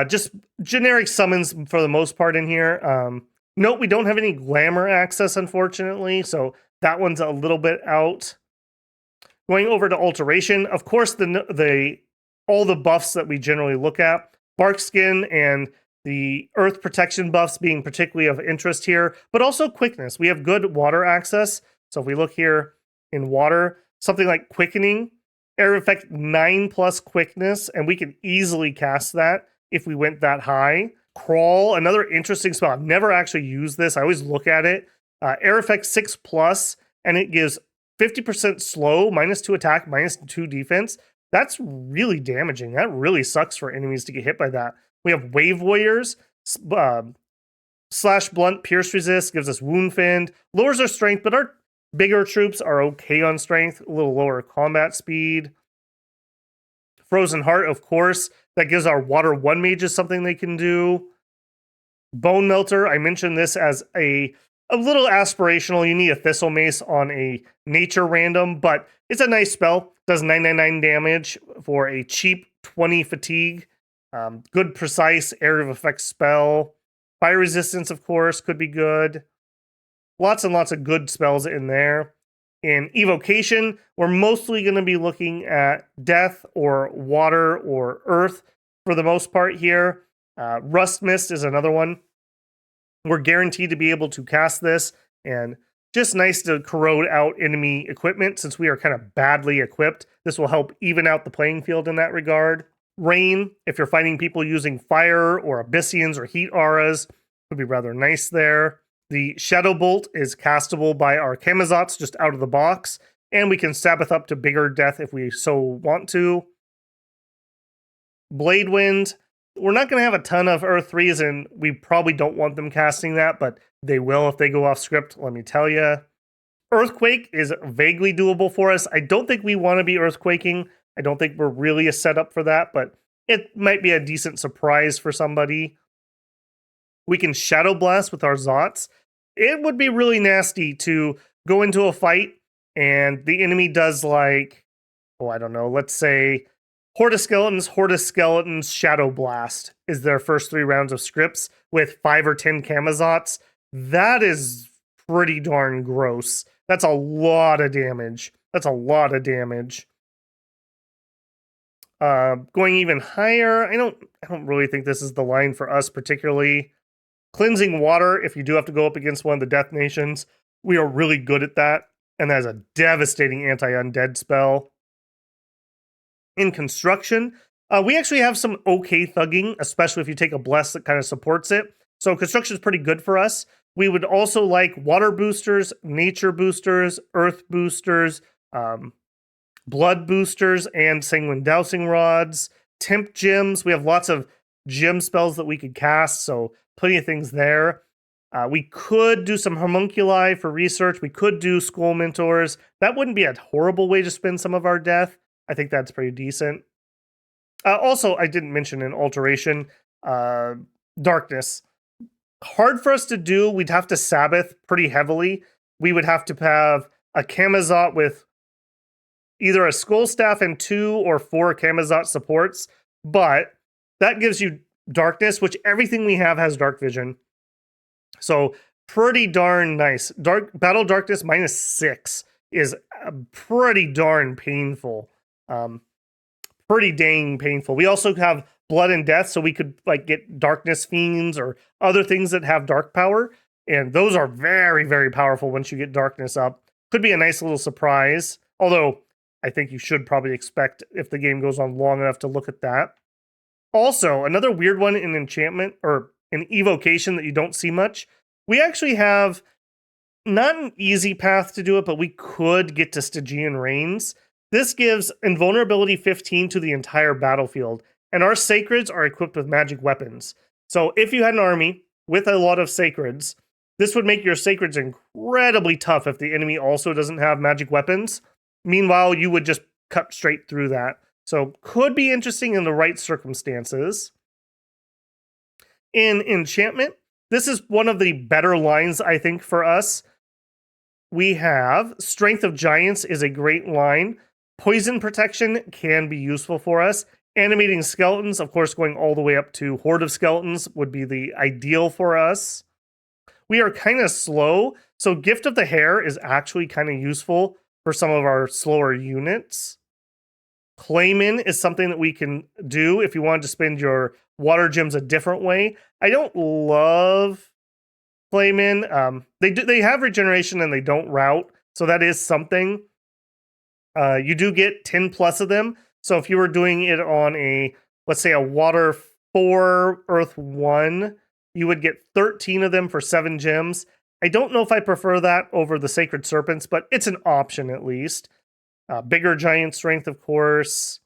Just generic summons for the most part in here. Note, we don't have any glamour access, unfortunately, so that one's a little bit out. Going over to alteration, of course, all the buffs that we generally look at, bark skin and the earth protection buffs being particularly of interest here, but also quickness. We have good water access, so if we look here in water, something like quickening, area effect 9+ quickness, and we can easily cast that if we went that high. Crawl, another interesting spell. I've never actually used this. I always look at it. Air effect 6+, and it gives 50% slow, -2 attack, -2 defense. That's really damaging. That really sucks for enemies to get hit by that. We have Wave Warriors, Slash Blunt, Pierce Resist, gives us Wound Fend, lowers our strength, but our bigger troops are okay on strength, a little lower combat speed. Frozen Heart, of course, that gives our Water 1 mages something they can do. Bone Melter, I mentioned this as a little aspirational. You need a Thistle Mace on a nature random, but it's a nice spell. Does 999 damage for a cheap 20 fatigue. Good precise area of effect spell. Fire resistance, of course, could be good. Lots and lots of good spells in there. In evocation, we're mostly going to be looking at death or water or earth for the most part here. Rust Mist is another one. We're guaranteed to be able to cast this, and just nice to corrode out enemy equipment since we are kind of badly equipped. This will help even out the playing field in that regard. Rain, if you're fighting people using fire or Abyssians or heat auras, would be rather nice there. The Shadow Bolt is castable by our Kamazots just out of the box, and we can Sabbath up to bigger death if we so want to. Blade Wind, we're not going to have a ton of Earth 3s, and we probably don't want them casting that, but they will if they go off script, let me tell you. Earthquake is vaguely doable for us. I don't think we want to be Earthquaking. I don't think we're really a setup for that, but it might be a decent surprise for somebody. We can Shadow Blast with our Zots. It would be really nasty to go into a fight and the enemy does like, I don't know, let's say Horde of Skeletons, Shadow Blast is their first 3 rounds of scripts with 5 or 10 Kamazots. That is pretty darn gross. That's a lot of damage. Going even higher, I don't really think this is the line for us particularly. Cleansing Water, if you do have to go up against one of the Death Nations, we are really good at that, and that is a devastating anti-undead spell. In Construction, we actually have some okay thugging, especially if you take a Bless that kind of supports it. So Construction is pretty good for us. We would also like Water Boosters, Nature Boosters, Earth Boosters, Blood Boosters, and Sanguine Dousing Rods. Temp Gems, we have lots of gem spells that we could cast, so plenty of things there. We could do some Homunculi for research. We could do Skull Mentors. That wouldn't be a horrible way to spend some of our death. I think that's pretty decent. Also, I didn't mention in Alteration, Darkness. Hard for us to do. We'd have to Sabbath pretty heavily. We would have to have a Kamazot with either a Skull Staff and 2 or 4 Kamazot supports, but that gives you Darkness, which everything we have has Dark Vision. So pretty darn nice. Battle Darkness -6 is pretty darn painful. Pretty dang painful. We also have Blood and Death, so we could like get Darkness Fiends or other things that have dark power, and those are very, very powerful once you get Darkness up. Could be a nice little surprise, although I think you should probably expect, if the game goes on long enough, to look at that. Also, another weird one in Enchantment, or in Evocation that you don't see much, we actually have not an easy path to do it, but we could get to Stygian Reigns. This gives invulnerability 15 to the entire battlefield, and our sacreds are equipped with magic weapons. So if you had an army with a lot of sacreds, this would make your sacreds incredibly tough if the enemy also doesn't have magic weapons. Meanwhile, you would just cut straight through that. So could be interesting in the right circumstances. In enchantment, this is one of the better lines, I think, for us. We have Strength of Giants is a great line. Poison protection can be useful for us. Animating skeletons, of course, going all the way up to Horde of Skeletons would be the ideal for us. We are kind of slow, so Gift of the Hair is actually kind of useful for some of our slower units. Clayman is something that we can do if you wanted to spend your water gems a different way. I don't love Clayman. They have regeneration and they don't route, so that is something. You do get 10 plus of them. So if you were doing it on a, let's say, a water 4, earth 1, you would get 13 of them for 7 gems. I don't know if I prefer that over the Sacred Serpents, but it's an option at least. Bigger giant strength, of course.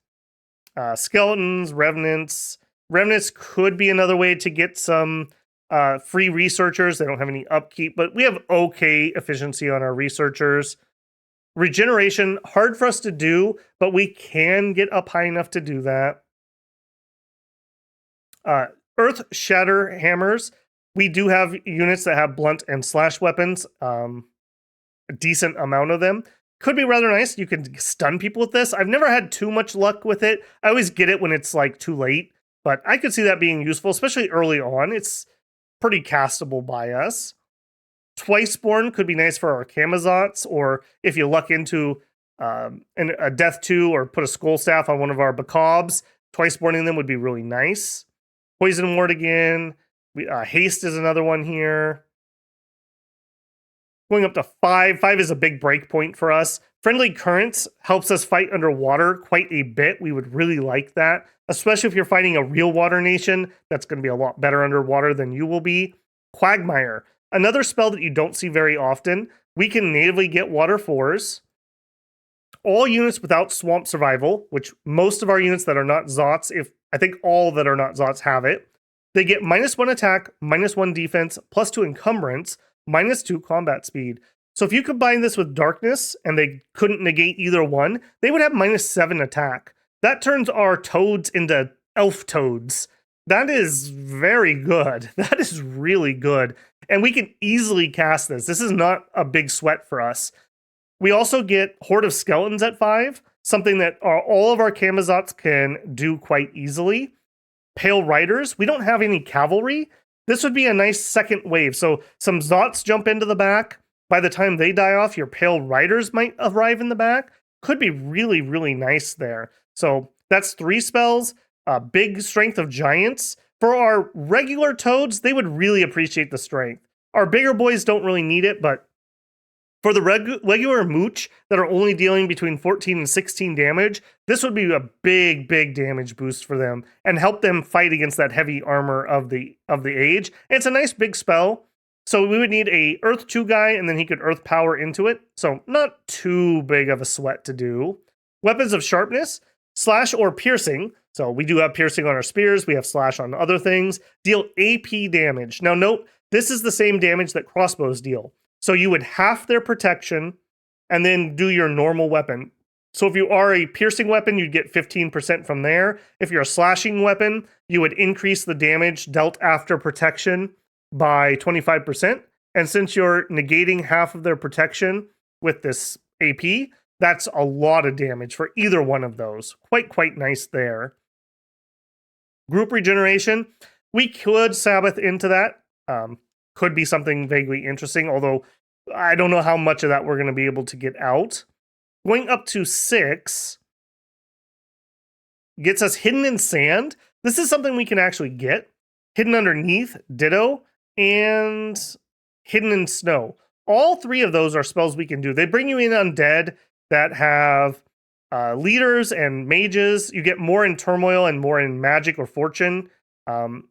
Skeletons, revenants. Revenants could be another way to get some free researchers. They don't have any upkeep, but we have okay efficiency on our researchers. Regeneration, hard for us to do, but we can get up high enough to do that. Earth Shatter Hammers. We do have units that have blunt and slash weapons. A decent amount of them. Could be rather nice. You can stun people with this. I've never had too much luck with it. I always get it when it's like too late, but I could see that being useful, especially early on. It's pretty castable by us. Twiceborn could be nice for our Camazots, or if you luck into a Death 2 or put a Skull Staff on one of our Bacobs, Twiceborning them would be really nice. Poison Ward again. Haste is another one here. Going up to 5. 5 is a big break point for us. Friendly Currents helps us fight underwater quite a bit. We would really like that, especially if you're fighting a real water nation. That's going to be a lot better underwater than you will be. Quagmire, another spell that you don't see very often. We can natively get water 4s. All units without swamp survival, which most of our units that are not Zots, I think all that are not Zots have it. They get -1 attack, -1 defense, +2 encumbrance, -2 combat speed. So if you combine this with darkness and they couldn't negate either one, they would have -7 attack. That turns our toads into elf toads. That is very good. That is really good. And we can easily cast this. This is not a big sweat for us. We also get Horde of Skeletons at 5, something that all of our Camazots can do quite easily. Pale Riders, we don't have any cavalry. This would be a nice second wave. So some Zots jump into the back. By the time they die off, your Pale Riders might arrive in the back. Could be really, really nice there. So that's 3 spells. Big Strength of Giants. For our regular toads, they would really appreciate the strength. Our bigger boys don't really need it, but for the regular mooch that are only dealing between 14 and 16 damage, this would be a big, big damage boost for them and help them fight against that heavy armor of the age. And it's a nice big spell. So we would need a Earth 2 guy, and then he could Earth Power into it. So not too big of a sweat to do. Weapons of Sharpness, Slash or Piercing. So we do have Piercing on our spears. We have Slash on other things. Deal AP damage. Now note, this is the same damage that crossbows deal. So you would half their protection and then do your normal weapon. So if you are a piercing weapon, you'd get 15% from there. If you're a slashing weapon, you would increase the damage dealt after protection by 25%. And since you're negating half of their protection with this AP, that's a lot of damage for either one of those. Quite nice there. Group regeneration, we could Sabbath into that. Could be something vaguely interesting, although I don't know how much of that we're going to be able to get out. Going up to 6 gets us Hidden in Sand. This is something we can actually get. Hidden Underneath, ditto, and Hidden in Snow. All 3 of those are spells we can do. They bring you in undead that have leaders and mages. You get more in Turmoil and more in Magic or Fortune.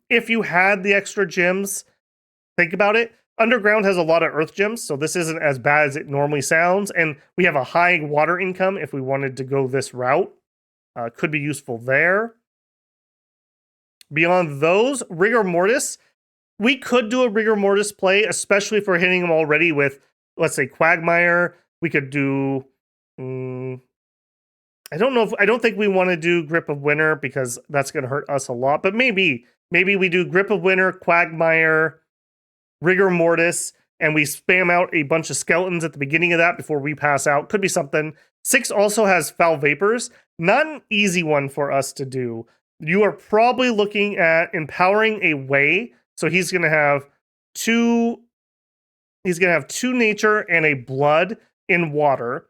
If you had the extra gems, think about it. Underground has a lot of earth gems, so this isn't as bad as it normally sounds. And we have a high water income if we wanted to go this route. Could be useful there. Beyond those, Rigor Mortis. We could do a Rigor Mortis play, especially if we're hitting them already with, let's say, Quagmire. We could do... I don't think we want to do Grip of Winter because that's going to hurt us a lot. But maybe we do Grip of Winter, Quagmire, Rigor Mortis, and we spam out a bunch of skeletons at the beginning of that before we pass out. Could be something. 6 also has Foul Vapors. Not an easy one for us to do. You are probably looking at empowering a Way. So he's going to have 2 nature and a blood in water.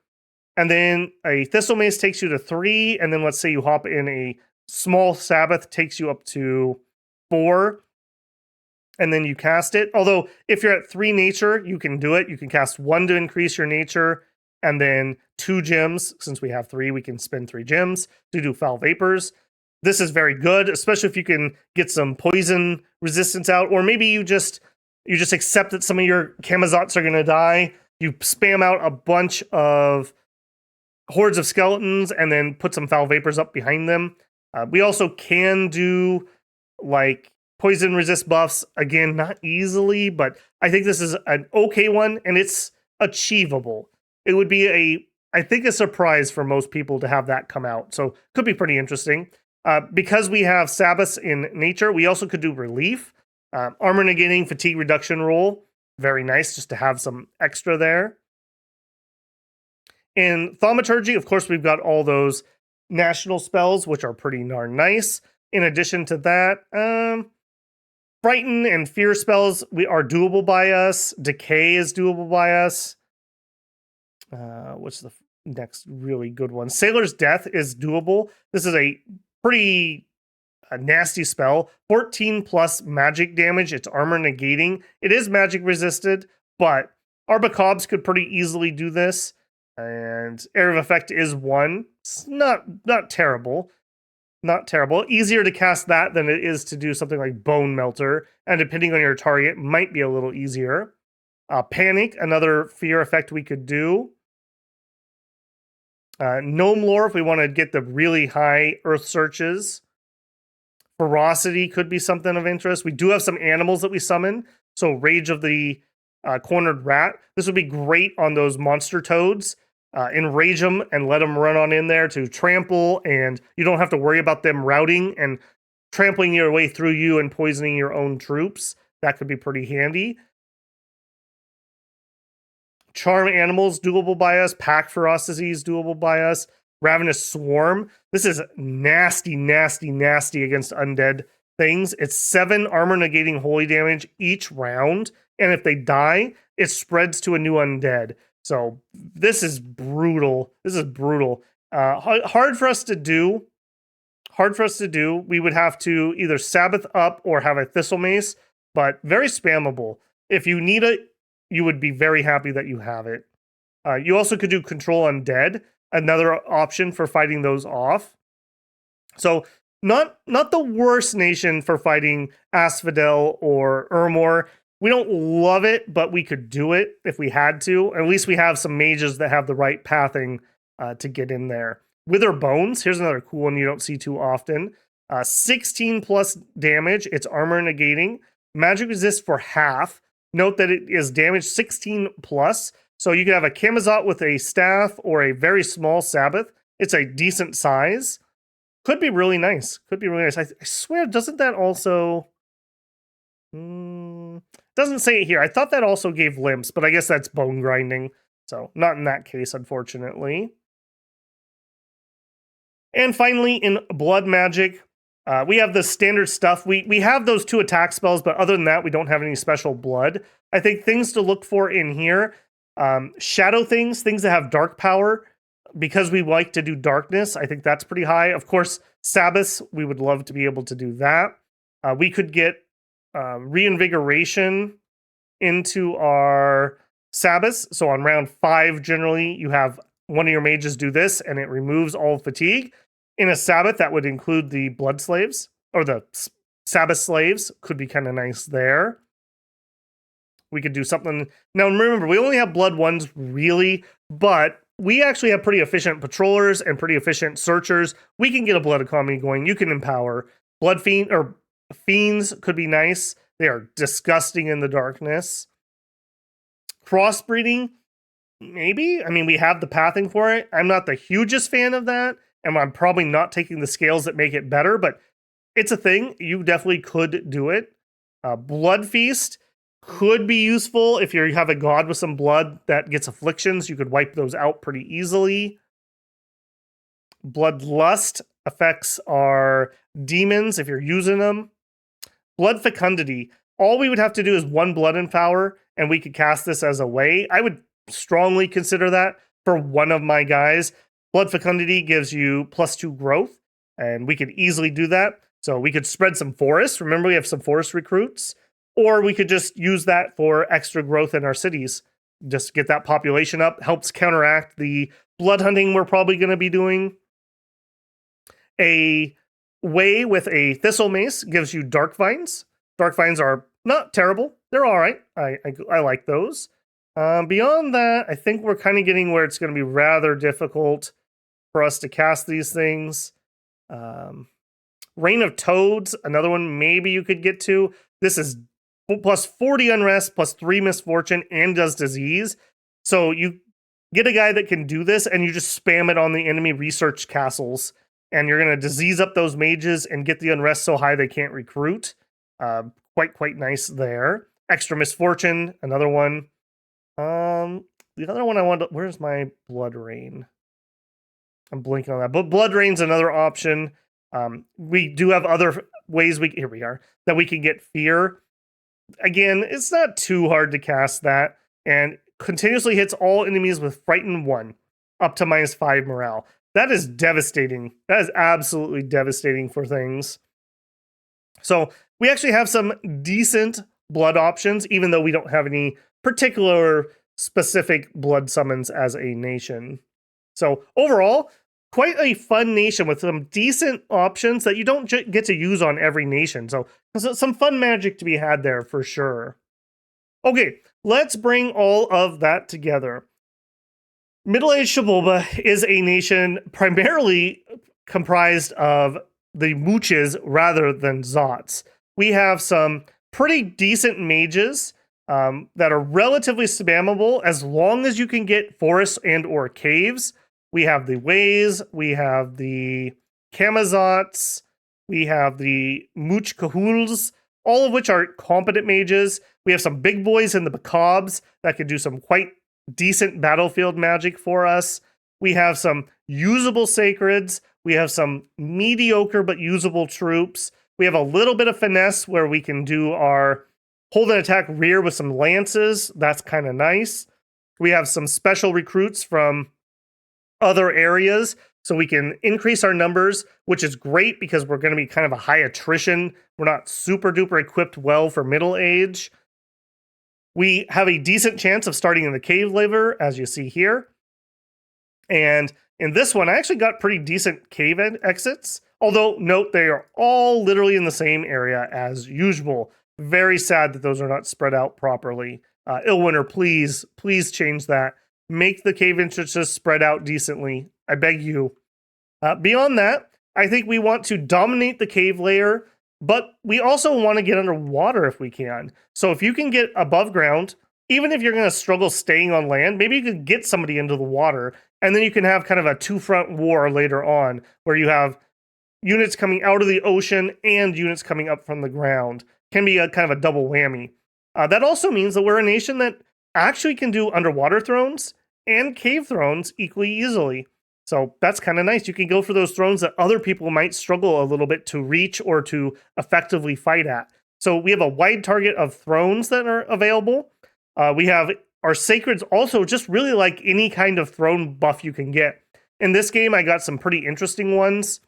And then a Thistle Mace takes you to 3. And then let's say you hop in a small Sabbath, takes you up to 4. And then you cast it. Although, if you're at 3 nature, you can do it. You can cast 1 to increase your nature. And then 2 gems. Since we have 3, we can spend 3 gems to do Foul Vapors. This is very good, especially if you can get some poison resistance out. Or maybe you just accept that some of your Kamazots are going to die. You spam out a bunch of hordes of skeletons and then put some Foul Vapors up behind them. We also can do like poison resist buffs. Again, not easily, but I think this is an okay one and it's achievable. It would be I think a surprise for most people to have that come out. So could be pretty interesting. Because we have Sabbaths in nature, we also could do relief. Armor negating, fatigue reduction roll. Very nice just to have some extra there. In Thaumaturgy, of course, we've got all those national spells, which are pretty darn nice. In addition to that, Frighten and Fear spells are doable by us. Decay is doable by us. What's the next really good one? Sailor's Death is doable. This is a pretty nasty spell. 14 plus magic damage. It's armor negating. It is magic resisted, but Arbacobs could pretty easily do this. And Area of Effect is 1. It's not terrible. Not terrible. Easier to cast that than it is to do something like Bone Melter. And depending on your target, might be a little easier. Panic, another fear effect we could do. Gnome Lore, if we want to get the really high Earth searches. Ferocity could be something of interest. We do have some animals that we summon. So Rage of the Cornered Rat. This would be great on those monster toads. Enrage them and let them run on in there to trample, and you don't have to worry about them routing and trampling your way through you and poisoning your own troops. That could be pretty handy. Charm Animals, doable by us. Pack Ferocities, doable by us. Ravenous Swarm. This is nasty, nasty, nasty against undead things. It's 7 armor negating holy damage each round, and if they die, it spreads to a new undead. So this is brutal. This is brutal. Hard for us to do. We would have to either Sabbath up or have a Thistle Mace, but very spammable. If you need it, you would be very happy that you have it. You also could do Control Undead, another option for fighting those off. So not the worst nation for fighting Asphodel or Urmor. We don't love it, but we could do it if we had to. At least we have some mages that have the right pathing to get in there. Wither Bones, here's another cool one you don't see too often. 16 plus damage, it's armor negating. Magic resist for half. Note that it is damage 16 plus. So you could have a Kamazot with a staff or a very small Sabbath. It's a decent size. Could be really nice. I swear, doesn't that also... doesn't say it here. I thought that also gave limps, but I guess that's bone grinding. So not in that case, unfortunately. And finally, in Blood Magic, we have the standard stuff. We have those 2 attack spells, but other than that, we don't have any special blood. I think things to look for in here, shadow things that have dark power, because we like to do darkness. I think that's pretty high. Of course, Sabbaths, we would love to be able to do that. We could get reinvigoration into our Sabbaths. So on round 5, generally, you have one of your mages do this, and it removes all fatigue. In a Sabbath, that would include the Blood Slaves, or the Sabbath Slaves. Could be kind of nice there. We could do something. Now, remember, we only have blood ones, really, but we actually have pretty efficient patrollers and pretty efficient searchers. We can get a blood economy going. You can empower. Blood fiend or fiends could be nice. They are disgusting in the darkness. Crossbreeding, maybe. I mean, we have the pathing for it. I'm not the hugest fan of that, and I'm probably not taking the scales that make it better, but it's a thing. You definitely could do it. Blood Feast could be useful if you have a god with some blood that gets afflictions. You could wipe those out pretty easily. Bloodlust affects our demons if you're using them. Blood Fecundity. All we would have to do is 1 blood and power, and we could cast this as a way. I would strongly consider that for one of my guys. Blood Fecundity gives you +2 growth, and we could easily do that. So we could spread some forests. Remember, we have some forest recruits. Or we could just use that for extra growth in our cities. Just get that population up. Helps counteract the blood hunting we're probably going to be doing. A way with a thistle mace gives you dark vines. Dark vines are not terrible. They're all right. I like those. Beyond that, I think we're kind of getting where it's going to be rather difficult for us to cast these things. Reign of Toads, another one maybe you could get to. This is +40 unrest, +3 misfortune, and does disease. So you get a guy that can do this, and you just spam it on the enemy research castles, and you're going to disease up those mages and get the unrest so high they can't recruit. Quite nice there. Extra misfortune, another one. The other one I wanted. Where's my blood rain? I'm blinking on that. But blood rain's another option. We do have other ways here we are that we can get fear. Again, it's not too hard to cast that, and continuously hits all enemies with Frighten 1, up to -5 morale. That is devastating. That is absolutely devastating for things. So we actually have some decent blood options, even though we don't have any particular specific blood summons as a nation. So overall, quite a fun nation with some decent options that you don't get to use on every nation. So some fun magic to be had there for sure. Okay, let's bring all of that together. Middle-aged Xibalba is a nation primarily comprised of the mooches rather than zots. We have some pretty decent mages that are relatively spammable as long as you can get forests and or caves. We have the Ways, we have the Kamazots, we have the Mooch Cahuls, all of which are competent mages. We have some big boys in the Bacabs that can do some quite decent battlefield magic for us. We have some usable Sacreds. We have some mediocre but usable troops. We have a little bit of finesse where we can do our hold and attack rear with some lances. That's kind of nice. We have some special recruits from other areas, so we can increase our numbers, which is great because we're going to be kind of a high attrition. We're not super duper equipped well for middle age. We have a decent chance of starting in the cave liver, as you see here. And in this one, I actually got pretty decent cave exits. Although, note, they are all literally in the same area as usual. Very sad that those are not spread out properly. Illwinter, please change that. Make the cave entrances spread out decently. I beg you. Beyond that, I think we want to dominate the cave layer, but we also want to get underwater if we can. So if you can get above ground, even if you're going to struggle staying on land, maybe you could get somebody into the water, and then you can have kind of a two-front war later on, where you have units coming out of the ocean and units coming up from the ground. Can be a kind of a double whammy. That also means that we're a nation that actually can do underwater thrones and cave thrones equally easily. So that's kind of nice. You can go for those thrones that other people might struggle a little bit to reach or to effectively fight at. So we have a wide target of thrones that are available. We have our sacreds also just really like any kind of throne buff you can get. In this game, I got some pretty interesting ones.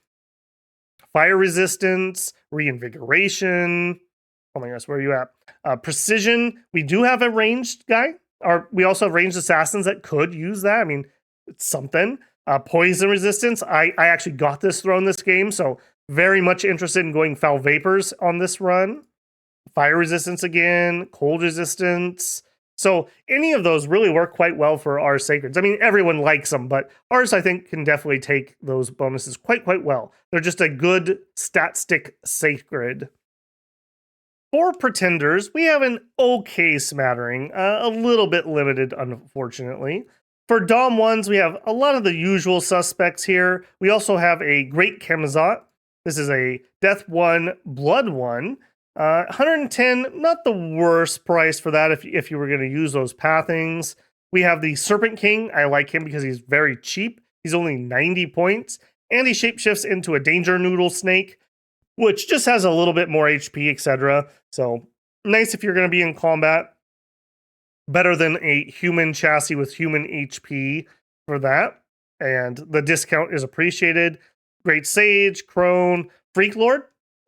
Fire resistance, reinvigoration. Oh my gosh, where are you at? Precision. We do have a ranged guy. We also have ranged assassins that could use that. I mean, it's something. Poison resistance. I actually got this throne this game, so very much interested in going foul vapors on this run. fire resistance again, cold resistance. So any of those really work quite well for our sacreds. I mean, everyone likes them, but ours, I think, can definitely take those bonuses quite well. They're just a good stat stick sacred. For pretenders, we have an okay smattering, a little bit limited, unfortunately. For Dom 1s, we have a lot of the usual suspects here. We also have a Great Camazot. This is a Death 1, Blood 1. 110, not the worst price for that if you were going to use those pathings. We have the Serpent King. I like him because he's very cheap. He's only 90 points. And he shapeshifts into a Danger Noodle Snake, which just has a little bit more HP, etc. So nice if you're going to be in combat. Better than a human chassis with human HP for that. And the discount is appreciated. Great Sage, Crone, Freak Lord.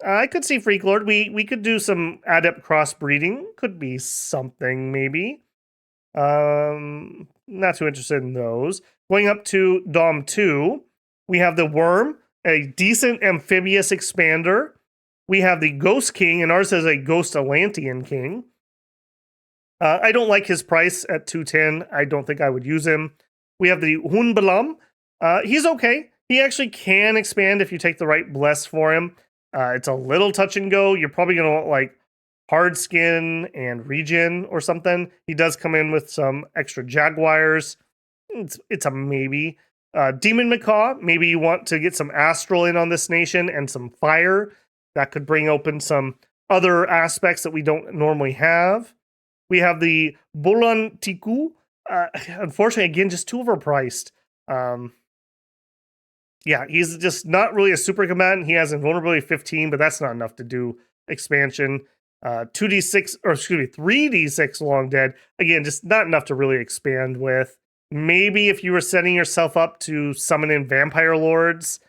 I could see Freak Lord. We could do some adept crossbreeding. Could be something, maybe. Not too interested in those. Going up to Dom 2, we have the Worm, a decent amphibious expander. We have the Ghost King, and ours is a Ghost Atlantean King. I don't like his price at 210. I don't think I would use him. We have the Hunbalam. He's okay. He actually can expand if you take the right bless for him. It's a little touch and go. You're probably going to want like hard skin and regen or something. He does come in with some extra jaguars. It's a maybe. Demon Macaw, maybe you want to get some astral in on this nation and some fire. That could bring open some other aspects that we don't normally have. We have the Bolan Tiku. Unfortunately, again, just too overpriced. Yeah, he's just not really a super combatant. He has invulnerability 15, but that's not enough to do expansion. 2d6, or excuse me, 3d6 long dead. Again, just not enough to really expand with. Maybe if you were setting yourself up to summon in Vampire Lords,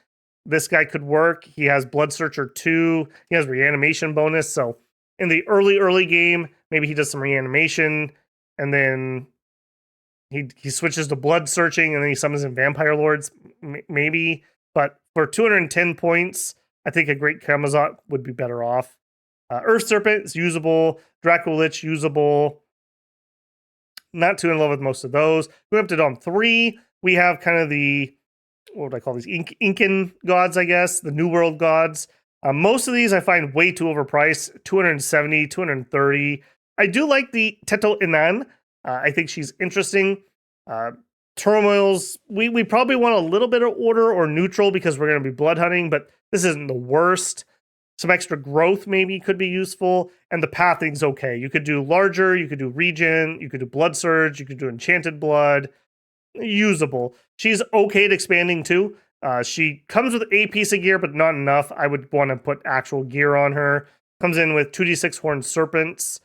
this guy could work. He has Blood Searcher 2. He has reanimation bonus. So in the early game, maybe he does some reanimation, and then he switches to Blood Searching, and then he summons in Vampire Lords, maybe. But for 210 points, I think a Great Camazot would be better off. Earth Serpent is usable. Draco Lich, usable. Not too in love with most of those. Going up to Dom 3, we have kind of the, what would I call these? Incan gods, I guess. The New World gods. Most of these I find way too overpriced. 270, 230. I do like the Teto Inan. I think she's interesting. Turmoils, we probably want a little bit of order or neutral because we're going to be blood hunting, but this isn't the worst. Some extra growth maybe could be useful, and the pathing's okay. You could do larger, you could do regen, you could do blood surge, you could do enchanted blood. Usable. She's okay at expanding too. She comes with a piece of gear, but not enough. I would want to put actual gear on her. Comes in with 2d6 horned serpents.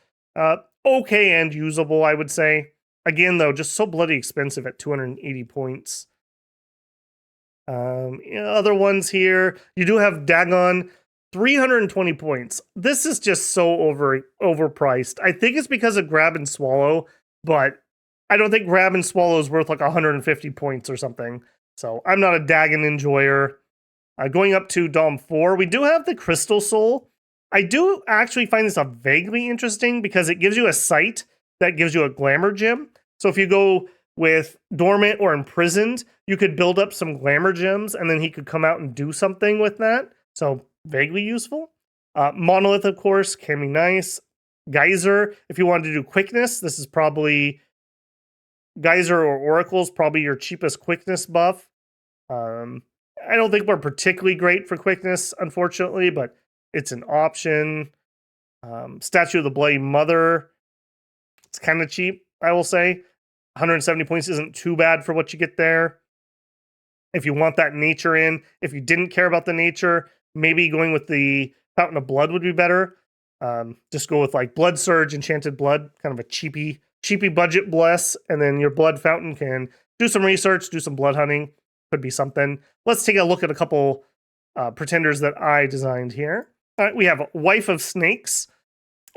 Okay and usable, I would say. Again, though, just so bloody expensive at 280 points. Other ones here. You do have Dagon, 320 points. This is just so overpriced. I think it's because of Grab and Swallow, but I don't think Grab and Swallow is worth like 150 points or something. So I'm not a Dagon enjoyer. Going up to Dom 4, we do have the Crystal Soul. I do actually find this vaguely interesting because it gives you a sight that gives you a glamour gem. So if you go with Dormant or Imprisoned, you could build up some glamour gems and then he could come out and do something with that. So vaguely useful. Monolith, of course, can be nice. Geyser, if you wanted to do quickness, this is probably Geyser or Oracle's probably your cheapest quickness buff. I don't think we're particularly great for quickness, unfortunately, but it's an option. Statue of the Bloody Mother, it's kind of cheap, I will say. 170 points isn't too bad for what you get there. If you want that nature in, if you didn't care about the nature, maybe going with the Fountain of Blood would be better. Just go with like Blood Surge, Enchanted Blood, kind of a cheapy budget bless, and then your Blood Fountain can do some research, do some blood hunting, could be something. Let's take a look at a couple pretenders that I designed here. All right, we have Wife of Snakes,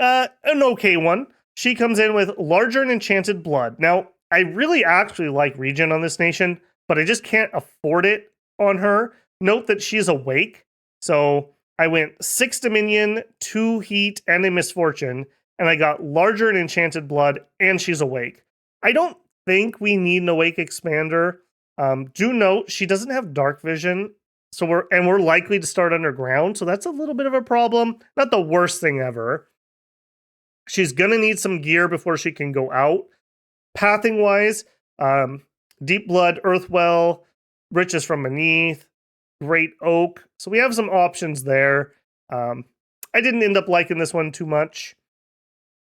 an okay one. She comes in with Larger and Enchanted Blood. Now, I really actually like regen on this nation, but I just can't afford it on her. Note that she's awake, so I went 6 Dominion, 2 Heat, and a Misfortune, and I got larger and Enchanted Blood, and she's awake. I don't think we need an Awake Expander. Do note, she doesn't have Dark Vision, so we're likely to start underground, so that's a little bit of a problem. Not the worst thing ever. She's gonna need some gear before she can go out. Pathing-wise, Deep Blood, Earthwell, Riches from Beneath, Great Oak. So we have some options there. I didn't end up liking this one too much.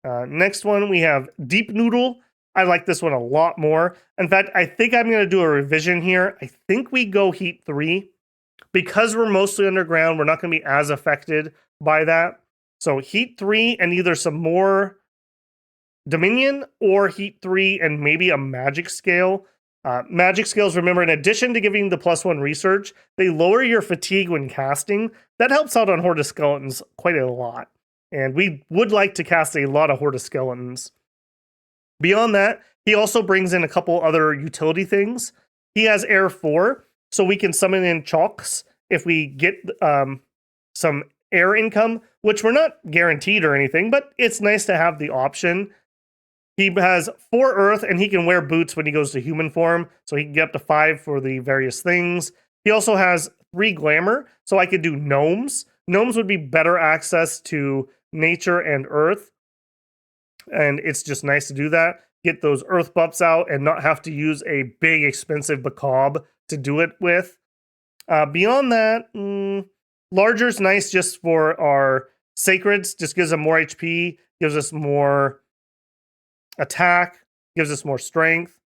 Next one, we have Deep Noodle. I like this one a lot more. In fact, I think I'm going to do a revision here. I think we go Heat 3. Because we're mostly underground, we're not going to be as affected by that. So Heat 3 and either some more Dominion or Heat 3 and maybe a Magic Scale. Magic Scales, remember, in addition to giving the +1 research, they lower your fatigue when casting. That helps out on Horde of Skeletons quite a lot. And we would like to cast a lot of Horde of Skeletons. Beyond that, he also brings in a couple other utility things. He has Air 4, so we can summon in Chalks if we get some air income, which we're not guaranteed or anything, but it's nice to have the option. He has 4 Earth, and he can wear boots when he goes to human form, so he can get up to 5 for the various things. He also has 3 Glamour, so I could do Gnomes. Gnomes would be better access to nature and Earth, and it's just nice to do that. Get those Earth buffs out and not have to use a big, expensive Macabre to do it with. Beyond that, Larger's nice just for our Sacreds, just gives them more HP, gives us more attack, gives us more strength.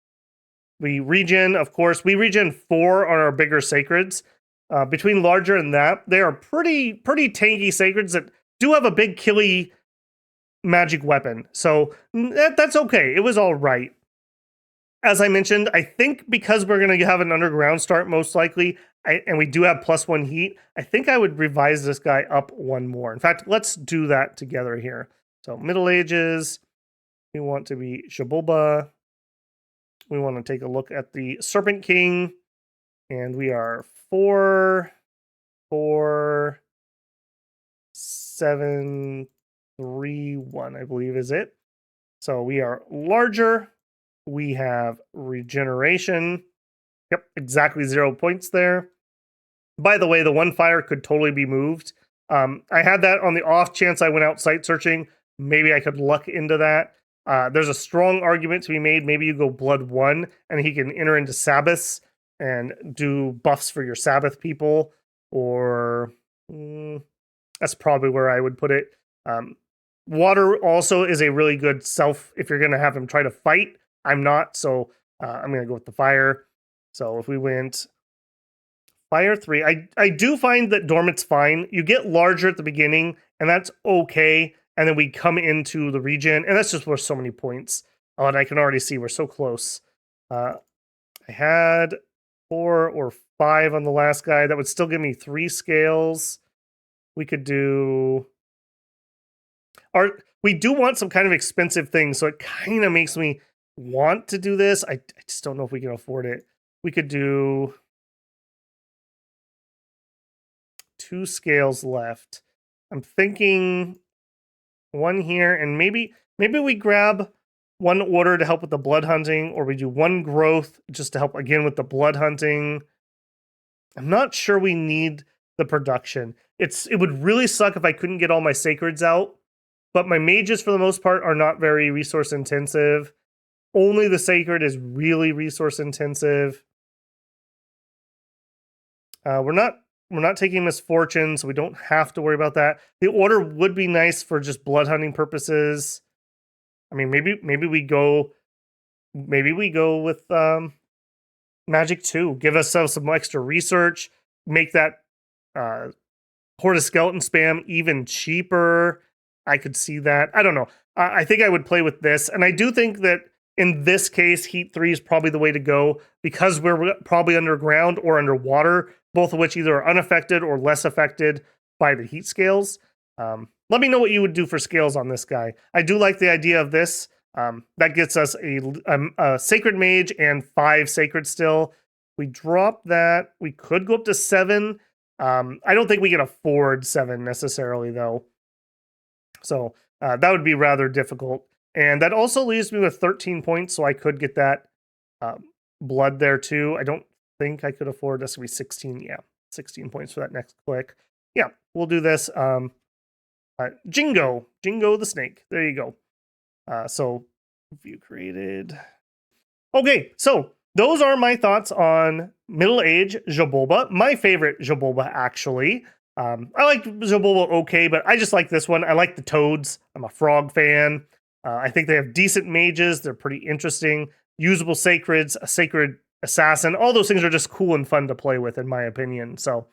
We regen, of course. We regen 4 on our bigger Sacreds. Between Larger and that, they are pretty tanky Sacreds that do have a big killy magic weapon. So that's okay. It was all right. As I mentioned, I think because we're going to have an underground start most likely, and we do have +1 heat, I think I would revise this guy up 1 more. In fact, let's do that together here. So Middle Ages, we want to be Xibalba. We want to take a look at the Serpent King, and we are 4, 4, 7, 3, 1, I believe is it. So we are larger. We have regeneration. Yep, exactly 0 points there. By the way, the 1 fire could totally be moved. I had that on the off chance I went out site searching. Maybe I could luck into that. There's a strong argument to be made. Maybe you go Blood 1 and he can enter into Sabbaths and do buffs for your Sabbath people. Or that's probably where I would put it. Water also is a really good self if you're going to have him try to fight. I'm not, so I'm going to go with the fire. So if we went Fire 3, I do find that Dormant's fine. You get larger at the beginning, and that's okay. And then we come into the regen, and that's just worth so many points. Oh, and I can already see we're so close. I had 4 or 5 on the last guy. That would still give me 3 scales. We could do... We do want some kind of expensive thing, so it kind of makes me want to do this. I just don't know if we can afford it. We could do 2 scales left. I'm thinking 1 here, and maybe we grab 1 order to help with the blood hunting, or we do 1 growth just to help again with the blood hunting. I'm not sure we need the production. It would really suck if I couldn't get all my sacreds out, but my mages for the most part are not very resource intensive. Only the sacred is really resource intensive. We're not taking misfortune, so we don't have to worry about that. The order would be nice for just blood hunting purposes. I mean, maybe we go with Magic 2. Give ourselves some extra research. Make that Horde of Skeleton spam even cheaper. I could see that. I don't know. I think I would play with this, and I do think that in this case, Heat 3 is probably the way to go because we're probably underground or underwater, both of which either are unaffected or less affected by the heat scales. Let me know what you would do for scales on this guy. I do like the idea of this. That gets us a Sacred Mage and 5 Sacred still. We drop that. We could go up to 7. I don't think we can afford 7 necessarily, though. So that would be rather difficult. And that also leaves me with 13 points, so I could get that blood there too. I don't think I could afford this to be 16. Yeah, 16 points for that next click. Yeah, we'll do this. Jingo the snake. There you go. So view created. Okay, so those are my thoughts on middle-age Xibalba. My favorite Xibalba, actually. I like Xibalba okay, but I just like this one. I like the toads. I'm a frog fan. I think they have decent mages. They're pretty interesting. Usable sacreds, a sacred assassin. All those things are just cool and fun to play with, in my opinion. So,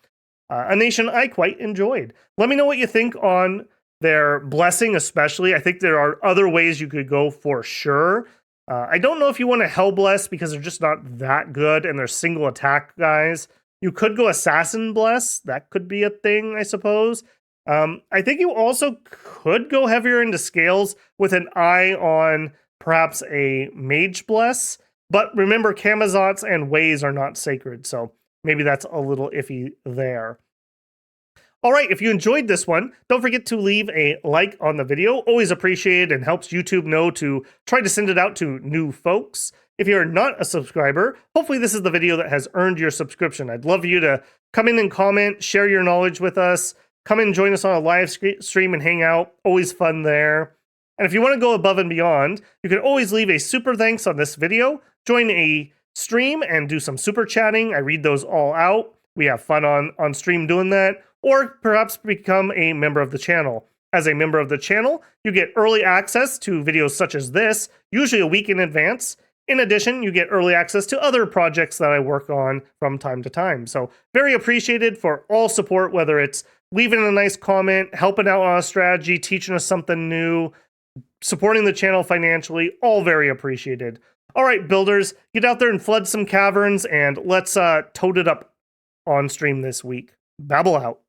a nation I quite enjoyed. Let me know what you think on their blessing, especially. I think there are other ways you could go for sure. I don't know if you want to Hell Bless because they're just not that good and they're single attack guys. You could go Assassin Bless. That could be a thing, I suppose. I think you also could go heavier into scales with an eye on perhaps a Mage Bless. But remember, Camazotz and Ways are not sacred, so maybe that's a little iffy there. All right, if you enjoyed this one, don't forget to leave a like on the video. Always appreciated and helps YouTube know to try to send it out to new folks. If you're not a subscriber, hopefully this is the video that has earned your subscription. I'd love for you to come in and comment, share your knowledge with us, come in and join us on a live stream and hang out. Always fun there. And if you want to go above and beyond, you can always leave a super thanks on this video, join a stream and do some super chatting. I read those all out. We have fun on stream doing that. Or perhaps become a member of the channel. As a member of the channel, you get early access to videos such as this, usually a week in advance. In addition, you get early access to other projects that I work on from time to time. So very appreciated for all support, whether it's leaving a nice comment, helping out on a strategy, teaching us something new, supporting the channel financially, all very appreciated. All right, builders, get out there and flood some caverns, and let's toad it up on stream this week. Babble out.